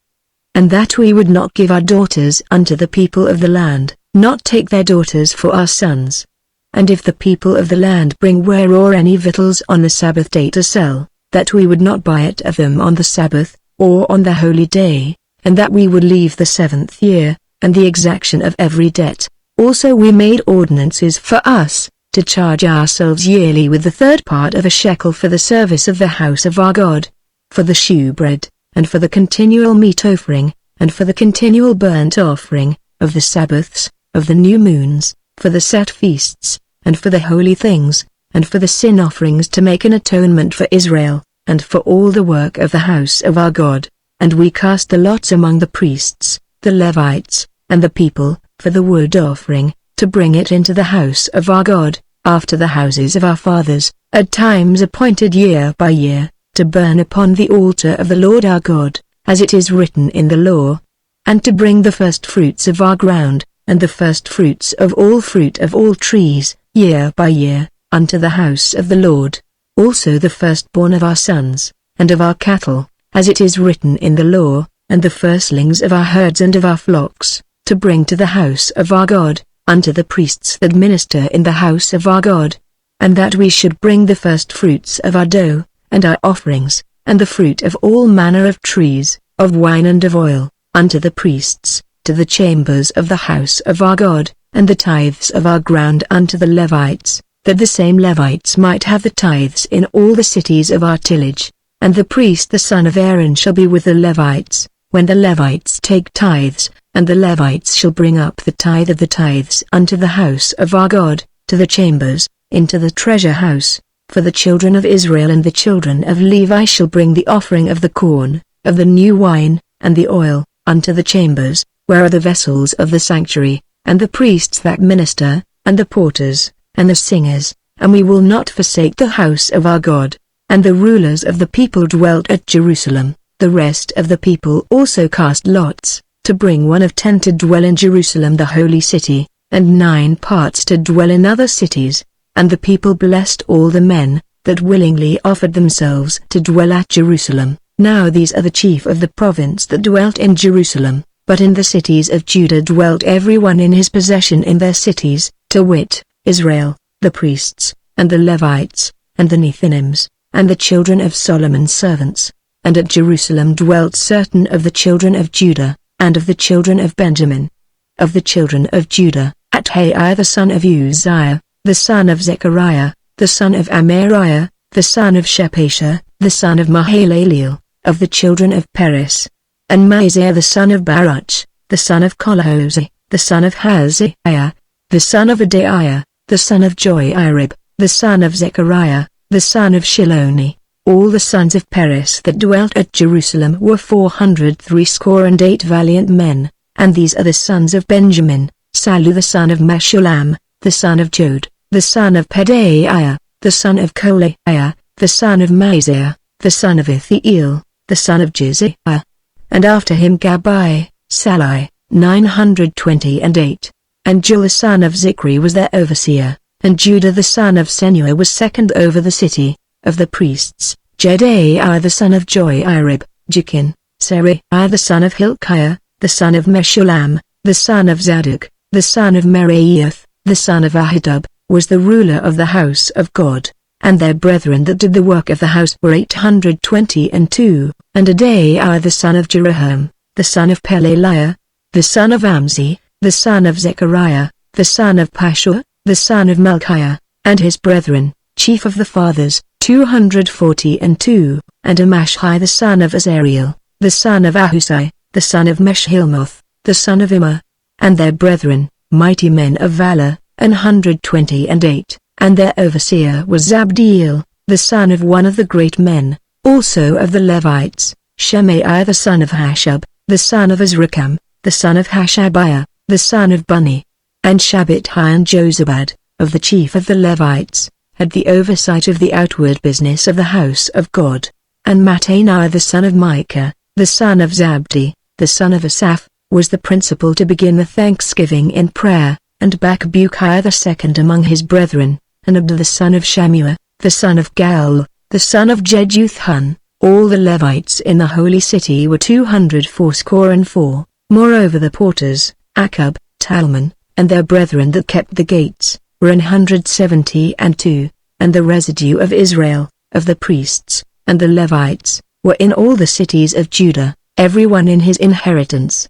And that we would not give our daughters unto the people of the land, not take their daughters for our sons. And if the people of the land bring ware or any victuals on the Sabbath day to sell, that we would not buy it of them on the Sabbath, or on the holy day, and that we would leave the 7th year, and the exaction of every debt. Also we made ordinances for us, to charge ourselves yearly with the 3rd part of a shekel for the service of the house of our God, for the shewbread, and for the continual meat offering, and for the continual burnt offering, of the Sabbaths, of the new moons, for the set feasts, and for the holy things, and for the sin offerings to make an atonement for Israel, and for all the work of the house of our God. And we cast the lots among the priests, the Levites, and the people, for the wood offering, to bring it into the house of our God, after the houses of our fathers, at times appointed year by year, to burn upon the altar of the Lord our God, as it is written in the law, and to bring the first fruits of our ground, and the first fruits of all fruit of all trees, year by year, unto the house of the Lord, also the firstborn of our sons, and of our cattle, as it is written in the law, and the firstlings of our herds and of our flocks, to bring to the house of our God, unto the priests that minister in the house of our God, and that we should bring the first fruits of our dough, and our offerings, and the fruit of all manner of trees, of wine and of oil, unto the priests, to the chambers of the house of our God, and the tithes of our ground unto the Levites, that the same Levites might have the tithes in all the cities of our tillage. And the priest the son of Aaron shall be with the Levites, when the Levites take tithes, and the Levites shall bring up the tithe of the tithes unto the house of our God, to the chambers, into the treasure house. For the children of Israel and the children of Levi shall bring the offering of the corn, of the new wine, and the oil, unto the chambers, where are the vessels of the sanctuary, and the priests that minister, and the porters, and the singers, and we will not forsake the house of our God. and the rulers of the people dwelt at Jerusalem. The rest of the people also cast lots, to bring 1 of 10 to dwell in Jerusalem the holy city, and 9 parts to dwell in other cities. And the people blessed all the men, that willingly offered themselves to dwell at Jerusalem. Now these are the chief of the province that dwelt in Jerusalem, but in the cities of Judah dwelt everyone in his possession in their cities, to wit, Israel, the priests, and the Levites, and the Nethinims, and the children of Solomon's servants. And at Jerusalem dwelt certain of the children of Judah, and of the children of Benjamin. Of the children of Judah, Attaiah the son of Uzziah, the son of Zechariah, the son of Amariah, the son of Shephatiah, the son of Mahalaleel. Of the children of Perez, and Maaseiah the son of Baruch, the son of Colhozeh, the son of Haziah, the son of Adaiah, the son of Joiarib, the son of Zechariah, the son of Shiloni. All the sons of Perez that dwelt at Jerusalem were 468 valiant men, and these are the sons of Benjamin: Sallu the son of Meshullam, the son of Jod, the son of Pedaiah, the son of Kolaiah, the son of Maaseiah, the son of Ithiel, the son of Jizaiah, and after him Gabbai, Sallai, 928. And Joel the son of Zichri was their overseer, and Judah the son of Senua was second over the city. Of the priests, Jedaiah the son of Joiarib, Jekin, Seraiah the son of Hilkiah, the son of Meshullam, the son of Zadok, the son of Meraioth, the son of Ahitub, was the ruler of the house of God. And their brethren that did the work of the house were 822, and Adaiah the son of Jeroham, the son of Pelaliah, the son of Amzi, the son of Zechariah, the son of Pashur, the son of Malchiah, and his brethren, chief of the fathers, 242, and Amashai the son of Azariel, the son of Ahusai, the son of Meshilmoth, the son of Immer, and their brethren, mighty men of valor, 128. And their overseer was Zabdiel, the son of one of the great men. Also of the Levites, Shemaiah the son of Hashub, the son of Azrikam, the son of Hashabiah, the son of Bunni. And Shabbatai and Jozabad, of the chief of the Levites, had the oversight of the outward business of the house of God. And Mattaniah the son of Micah, the son of Zabdi, the son of Asaph, was the principal to begin the thanksgiving in prayer, and Bakbukiah the second among his brethren. And Abda the son of Shammua, the son of Gal, the son of Jeduthun. All the Levites in the holy city were 284. Moreover the porters, Akub, Talmon, and their brethren that kept the gates, were 172, and the residue of Israel, of the priests, and the Levites, were in all the cities of Judah, every one in his inheritance.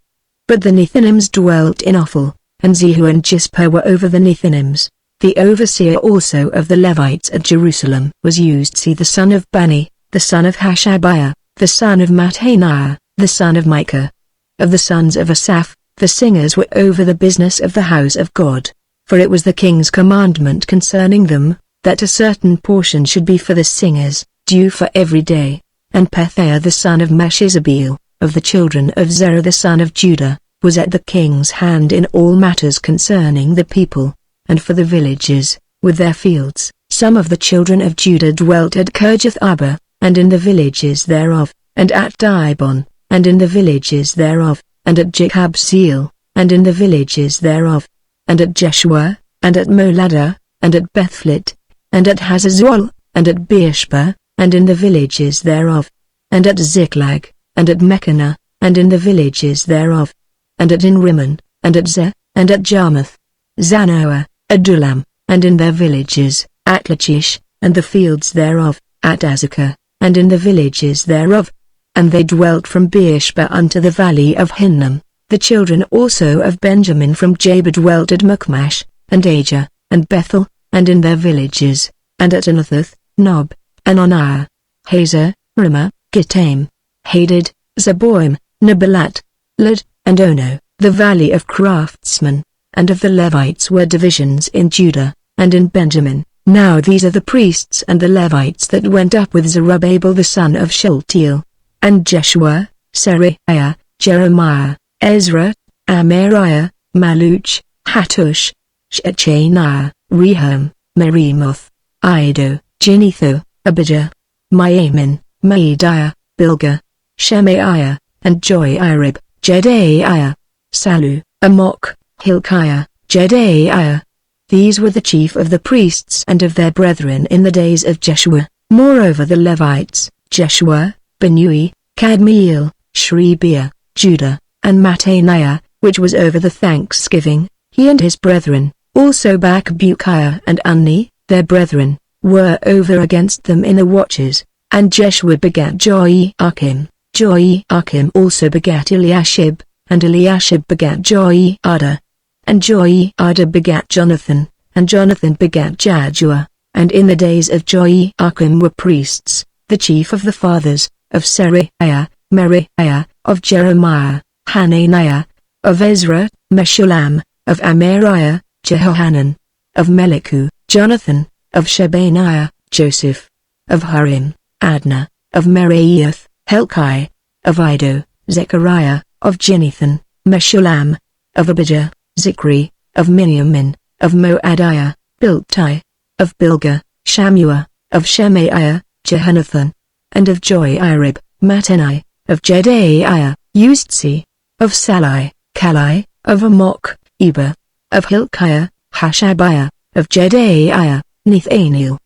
But the Nethinims dwelt in Ophel, and Zehu and Jispah were over the Nethinims. The overseer also of the Levites at Jerusalem was Uzzi the son of Bani, the son of Hashabiah, the son of Mattaniah, the son of Micah. Of the sons of Asaph, the singers were over the business of the house of God, for it was the king's commandment concerning them, that a certain portion should be for the singers, due for every day. And Pethiah the son of Meshezabeel, of the children of Zerah the son of Judah, was at the king's hand in all matters concerning the people. And for the villages, with their fields, some of the children of Judah dwelt at Kirjath Arba, and in the villages thereof, and at Dibon, and in the villages thereof, and at Jekabzeel, and in the villages thereof, and at Jeshua, and at Moladah, and at Bethlit, and at Hazazul, and at Beersheba, and in the villages thereof, and at Ziklag, and at Mechannah, and in the villages thereof, and at Enrimmon, and at Zeh, and at Jarmuth, Zanoah, Adullam, and in their villages, at Lachish, and the fields thereof, at Azekah, and in the villages thereof. And they dwelt from Beersheba unto the valley of Hinnom. The children also of Benjamin from Jaber dwelt at Michmash, and Ajah, and Bethel, and in their villages, and at Anathoth, Nob, Ananiah, Hazor, Ramah, Gittaim, Hadid, Zeboim, Nebalat, Lod, and Ono, the valley of craftsmen. And of the Levites were divisions in Judah, and in Benjamin. Now these are the priests and the Levites that went up with Zerubbabel the son of Shealtiel, and Jeshua, Seraiah, Jeremiah, Ezra, Amariah, Maluch, Hattush, Shechaniah, Rehum, Merimoth, Iddo, Ginetho, Abijah, Miamin, Maadiah, Bilgah, Shemaiah, and Joiarib, Jedaiah, Salu, Amok, Hilkiah, Jedaiah. These were the chief of the priests and of their brethren in the days of Jeshua. Moreover the Levites, Jeshua, Benui, Kadmiel, Sherebiah, Judah, and Mattaniah, which was over the thanksgiving, he and his brethren, also Bakbukiah and Unni, their brethren, were over against them in the watches. And Jeshua begat Joiakim, Joiakim also begat Eliashib, and Eliashib begat Joiada. And Joiada begat Jonathan, and Jonathan begat Jaddua. And in the days of Joiakim were priests, the chief of the fathers, of Seraiah, Meraiah, of Jeremiah, Hananiah, of Ezra, Meshullam, of Amariah, Jehohanan, of Melichu, Jonathan, of Shebaniah, Joseph, of Harim, Adna, of Meraioth, Helkai, of Iddo, Zechariah, of Jonathan, Meshullam, of Abijah, Zikri, of Miniamin, of Moadiah, Biltai, of Bilgah, Shammua, of Shemaiah, Jehonathan, and of Joiarib, Mattenai, of Jedaiah, Uzzi, of Salai, Kalai, of Amok, Eber, of Hilkiah, Hashabiah, of Jedaiah, Nethaniel.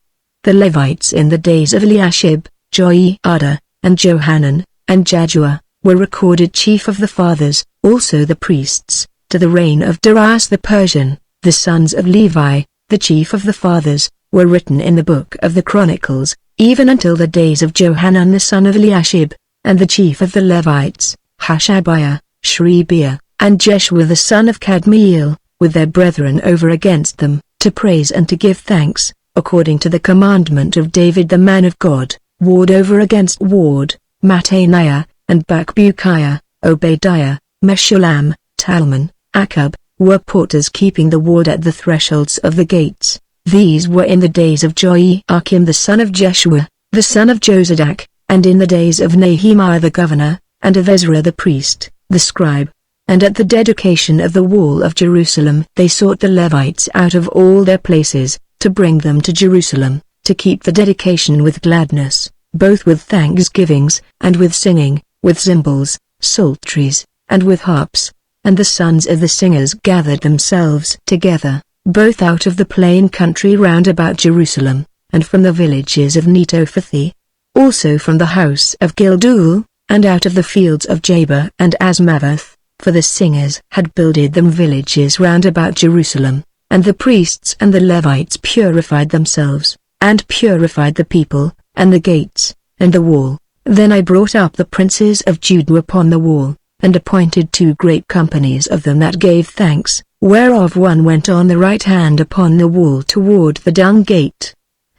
The Levites in the days of Eliashib, Joiada, and Johanan, and Jaddua, were recorded chief of the fathers, also the priests, to the reign of Darius the Persian. The sons of Levi, the chief of the fathers, were written in the book of the Chronicles, even until the days of Johanan the son of Eliashib, and the chief of the Levites, Hashabiah, Sherebiah, and Jeshua the son of Kadmiel, with their brethren over against them, to praise and to give thanks, according to the commandment of David the man of God, ward over against ward, Mattaniah, and Bakbukiah, Obadiah, Meshullam, Talmon, Akub, were porters keeping the ward at the thresholds of the gates. These were in the days of Joiakim the son of Jeshua, the son of Jozadak, and in the days of Nehemiah the governor, and of Ezra the priest, the scribe. And at the dedication of the wall of Jerusalem they sought the Levites out of all their places, to bring them to Jerusalem, to keep the dedication with gladness, both with thanksgivings, and with singing, with cymbals, psalteries, and with harps. And the sons of the singers gathered themselves together, both out of the plain country round about Jerusalem, and from the villages of Netophathi, also from the house of Gilgal, and out of the fields of Jabur and Asmaveth, for the singers had builded them villages round about Jerusalem. And the priests and the Levites purified themselves, and purified the people, and the gates, and the wall. Then I brought up the princes of Judah upon the wall, and appointed 2 great companies of them that gave thanks, whereof one went on the right hand upon the wall toward the dung gate.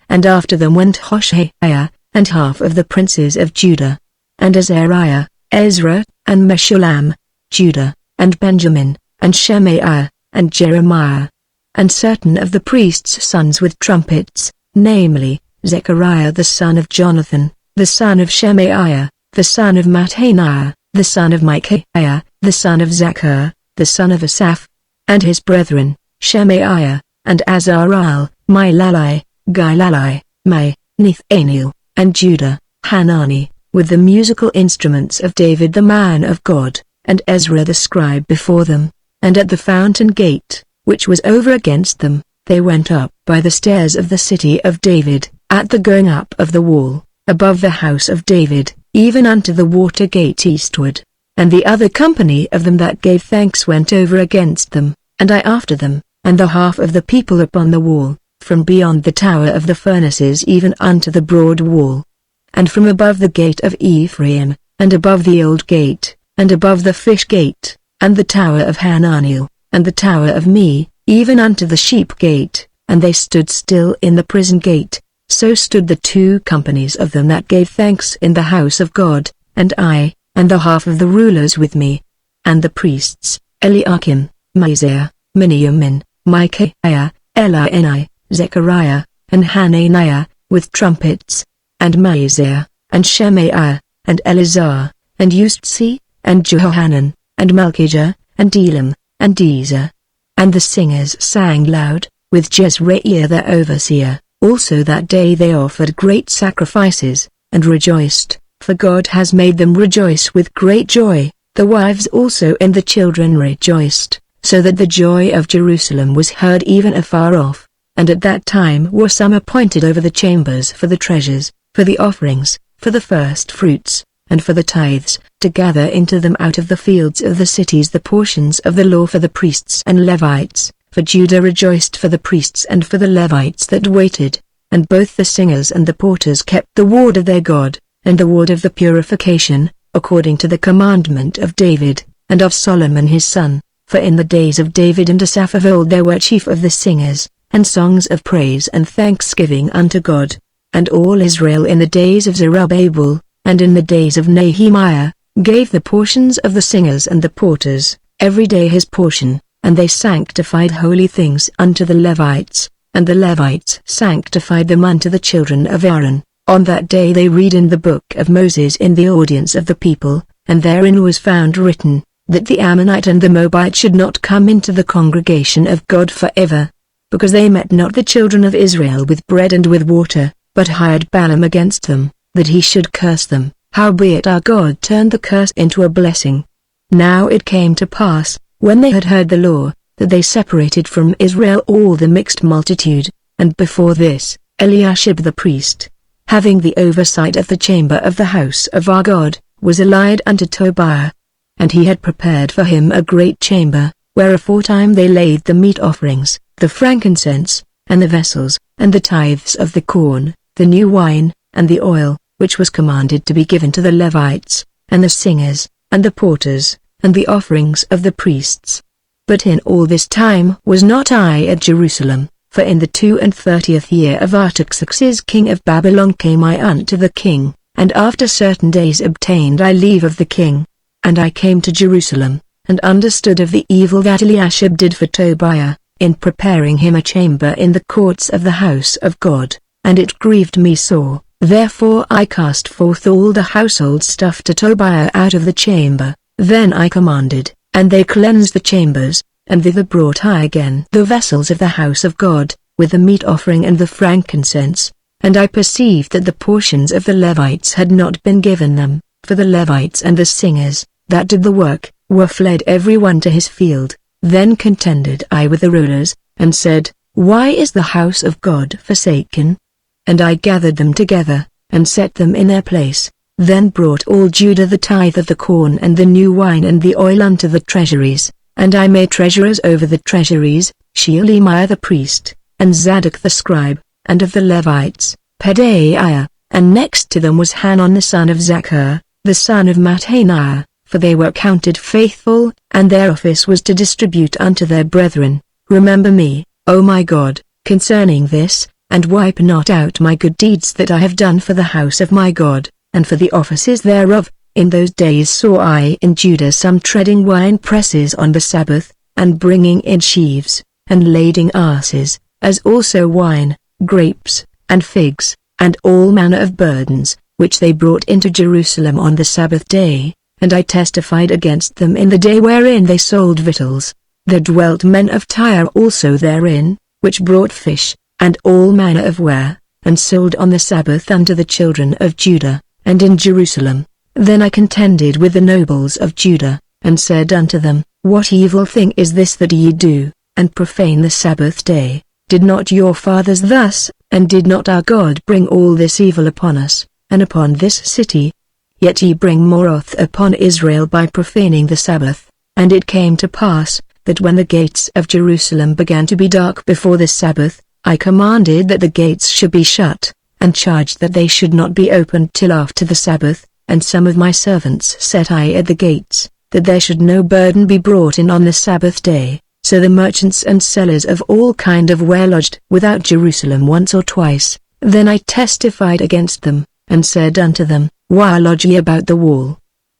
And after them went Hoshaiah, and half of the princes of Judah, and Azariah, Ezra, and Meshullam, Judah, and Benjamin, and Shemaiah, and Jeremiah, and certain of the priests' sons with trumpets, namely, Zechariah the son of Jonathan, the son of Shemaiah, the son of Mattaniah, the son of Micaiah, the son of Zachar, the son of Asaph, and his brethren, Shemaiah, and Azarel, Milalai, Gilalai, Nethaniel, and Judah, Hanani, with the musical instruments of David the man of God, and Ezra the scribe before them. And at the fountain gate, which was over against them, they went up by the stairs of the city of David, at the going up of the wall, above the house of David, even unto the water gate eastward. And the other company of them that gave thanks went over against them, and I after them, and the half of the people upon the wall, from beyond the tower of the furnaces even unto the broad wall, and from above the gate of Ephraim, and above the old gate, and above the fish gate, and the tower of Hananiel, and the tower of Me, even unto the sheep gate, and they stood still in the prison gate. So stood the 2 companies of them that gave thanks in the house of God, and I, and the half of the rulers with me, and the priests, Eliakim, Maaseiah, Miniamin, Micaiah, Elioenai, Zechariah, and Hananiah, with trumpets, and Maaseiah, and Shemaiah, and Eleazar, and Uzzi, and Johanan, and Malchijah, and Elam, and Ezer. And the singers sang loud, with Jezreiah their overseer. Also that day they offered great sacrifices, and rejoiced, for God has made them rejoice with great joy. The wives also and the children rejoiced, so that the joy of Jerusalem was heard even afar off. And at that time were some appointed over the chambers for the treasures, for the offerings, for the first fruits, and for the tithes, to gather into them out of the fields of the cities the portions of the law for the priests and Levites. For Judah rejoiced for the priests and for the Levites that waited, and both the singers and the porters kept the ward of their God, and the ward of the purification, according to the commandment of David, and of Solomon his son. For in the days of David and Asaph of old there were chief of the singers, and songs of praise and thanksgiving unto God. And all Israel in the days of Zerubbabel, and in the days of Nehemiah, gave the portions of the singers and the porters, every day his portion, and they sanctified holy things unto the Levites, and the Levites sanctified them unto the children of Aaron. On that day they read in the book of Moses in the audience of the people, and therein was found written, that the Ammonite and the Moabite should not come into the congregation of God forever, because they met not the children of Israel with bread and with water, but hired Balaam against them, that he should curse them. Howbeit our God turned the curse into a blessing. Now it came to pass, when they had heard the law, that they separated from Israel all the mixed multitude, and before this, Eliashib the priest, having the oversight of the chamber of the house of our God, was allied unto Tobiah. And he had prepared for him a great chamber, where aforetime they laid the meat offerings, the frankincense, and the vessels, and the tithes of the corn, the new wine, and the oil, which was commanded to be given to the Levites, and the singers, and the porters, and the offerings of the priests. But in all this time was not I at Jerusalem, for in the 32nd year of Artaxerxes king of Babylon came I unto the king, and after certain days obtained I leave of the king. And I came to Jerusalem, and understood of the evil that Eliashib did for Tobiah, in preparing him a chamber in the courts of the house of God, and it grieved me sore. Therefore I cast forth all the household stuff to Tobiah out of the chamber. Then I commanded, and they cleansed the chambers, and thither brought I again the vessels of the house of God, with the meat offering and the frankincense. And I perceived that the portions of the Levites had not been given them, for the Levites and the singers, that did the work, were fled every one to his field. Then contended I with the rulers, and said, Why is the house of God forsaken? And I gathered them together, and set them in their place. Then brought all Judah the tithe of the corn and the new wine and the oil unto the treasuries, and I made treasurers over the treasuries, Shelemiah the priest, and Zadok the scribe, and of the Levites, Pedaiah, and next to them was Hanan the son of Zaccur, the son of Mattaniah, for they were counted faithful, and their office was to distribute unto their brethren. Remember me, O my God, concerning this, and wipe not out my good deeds that I have done for the house of my God, and for the offices thereof. In those days saw I in Judah some treading wine presses on the Sabbath, and bringing in sheaves, and lading asses, as also wine, grapes, and figs, and all manner of burdens, which they brought into Jerusalem on the Sabbath day. And I testified against them in the day wherein they sold victuals. There dwelt men of Tyre also therein, which brought fish, and all manner of ware, and sold on the Sabbath unto the children of Judah, and in Jerusalem. Then I contended with the nobles of Judah, and said unto them, What evil thing is this that ye do, and profane the Sabbath day? Did not your fathers thus, and did not our God bring all this evil upon us, and upon this city? Yet ye bring more wrath upon Israel by profaning the Sabbath. And it came to pass, that when the gates of Jerusalem began to be dark before the Sabbath, I commanded that the gates should be shut, and charged that they should not be opened till after the Sabbath, and some of my servants set I at the gates, that there should no burden be brought in on the Sabbath day. So the merchants and sellers of all kind of ware lodged without Jerusalem once or twice. Then I testified against them, and said unto them, Why lodge ye about the wall?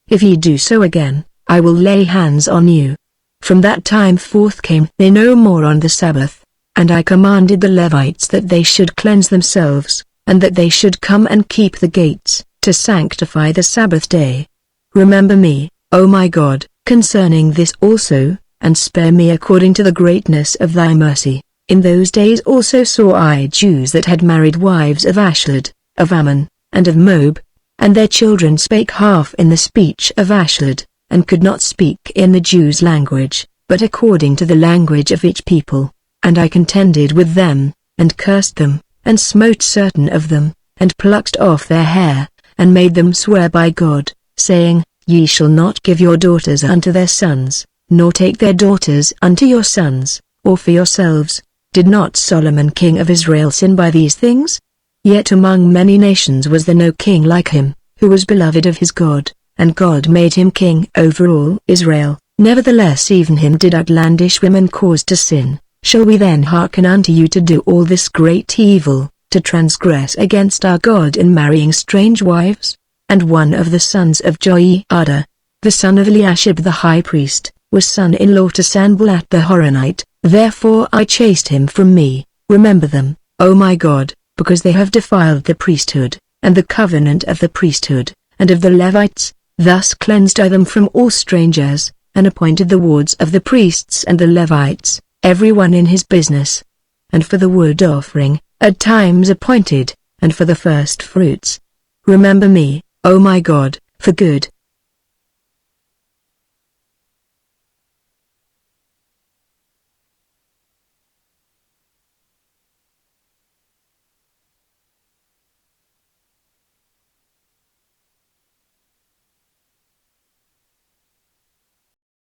If ye do so again, I will lay hands on you. From that time forth came they no more on the Sabbath. And I commanded the Levites that they should cleanse themselves, and that they should come and keep the gates, to sanctify the Sabbath day. Remember me, O my God, concerning this also, and spare me according to the greatness of thy mercy. In those days also saw I Jews that had married wives of Ashdod, of Ammon, and of Moab, and their children spake half in the speech of Ashdod, and could not speak in the Jews' language, but according to the language of each people. And I contended with them, and cursed them, and smote certain of them, and plucked off their hair, and made them swear by God, saying, Ye shall not give your daughters unto their sons, nor take their daughters unto your sons, or for yourselves. Did not Solomon king of Israel sin by these things? Yet among many nations was there no king like him, who was beloved of his God, and God made him king over all Israel. Nevertheless even him did outlandish women cause to sin. Shall we then hearken unto you to do all this great evil, to transgress against our God in marrying strange wives? And one of the sons of Joiada, the son of Eliashib the high priest, was son-in-law to Sanballat the Horonite. Therefore I chased him from me. Remember them, O my God, because they have defiled the priesthood, and the covenant of the priesthood, and of the Levites. Thus cleansed I them from all strangers, and appointed the wards of the priests and the Levites, every one in his business. And for the wood offering, at times appointed, and for the first fruits. Remember me, O my God, for good,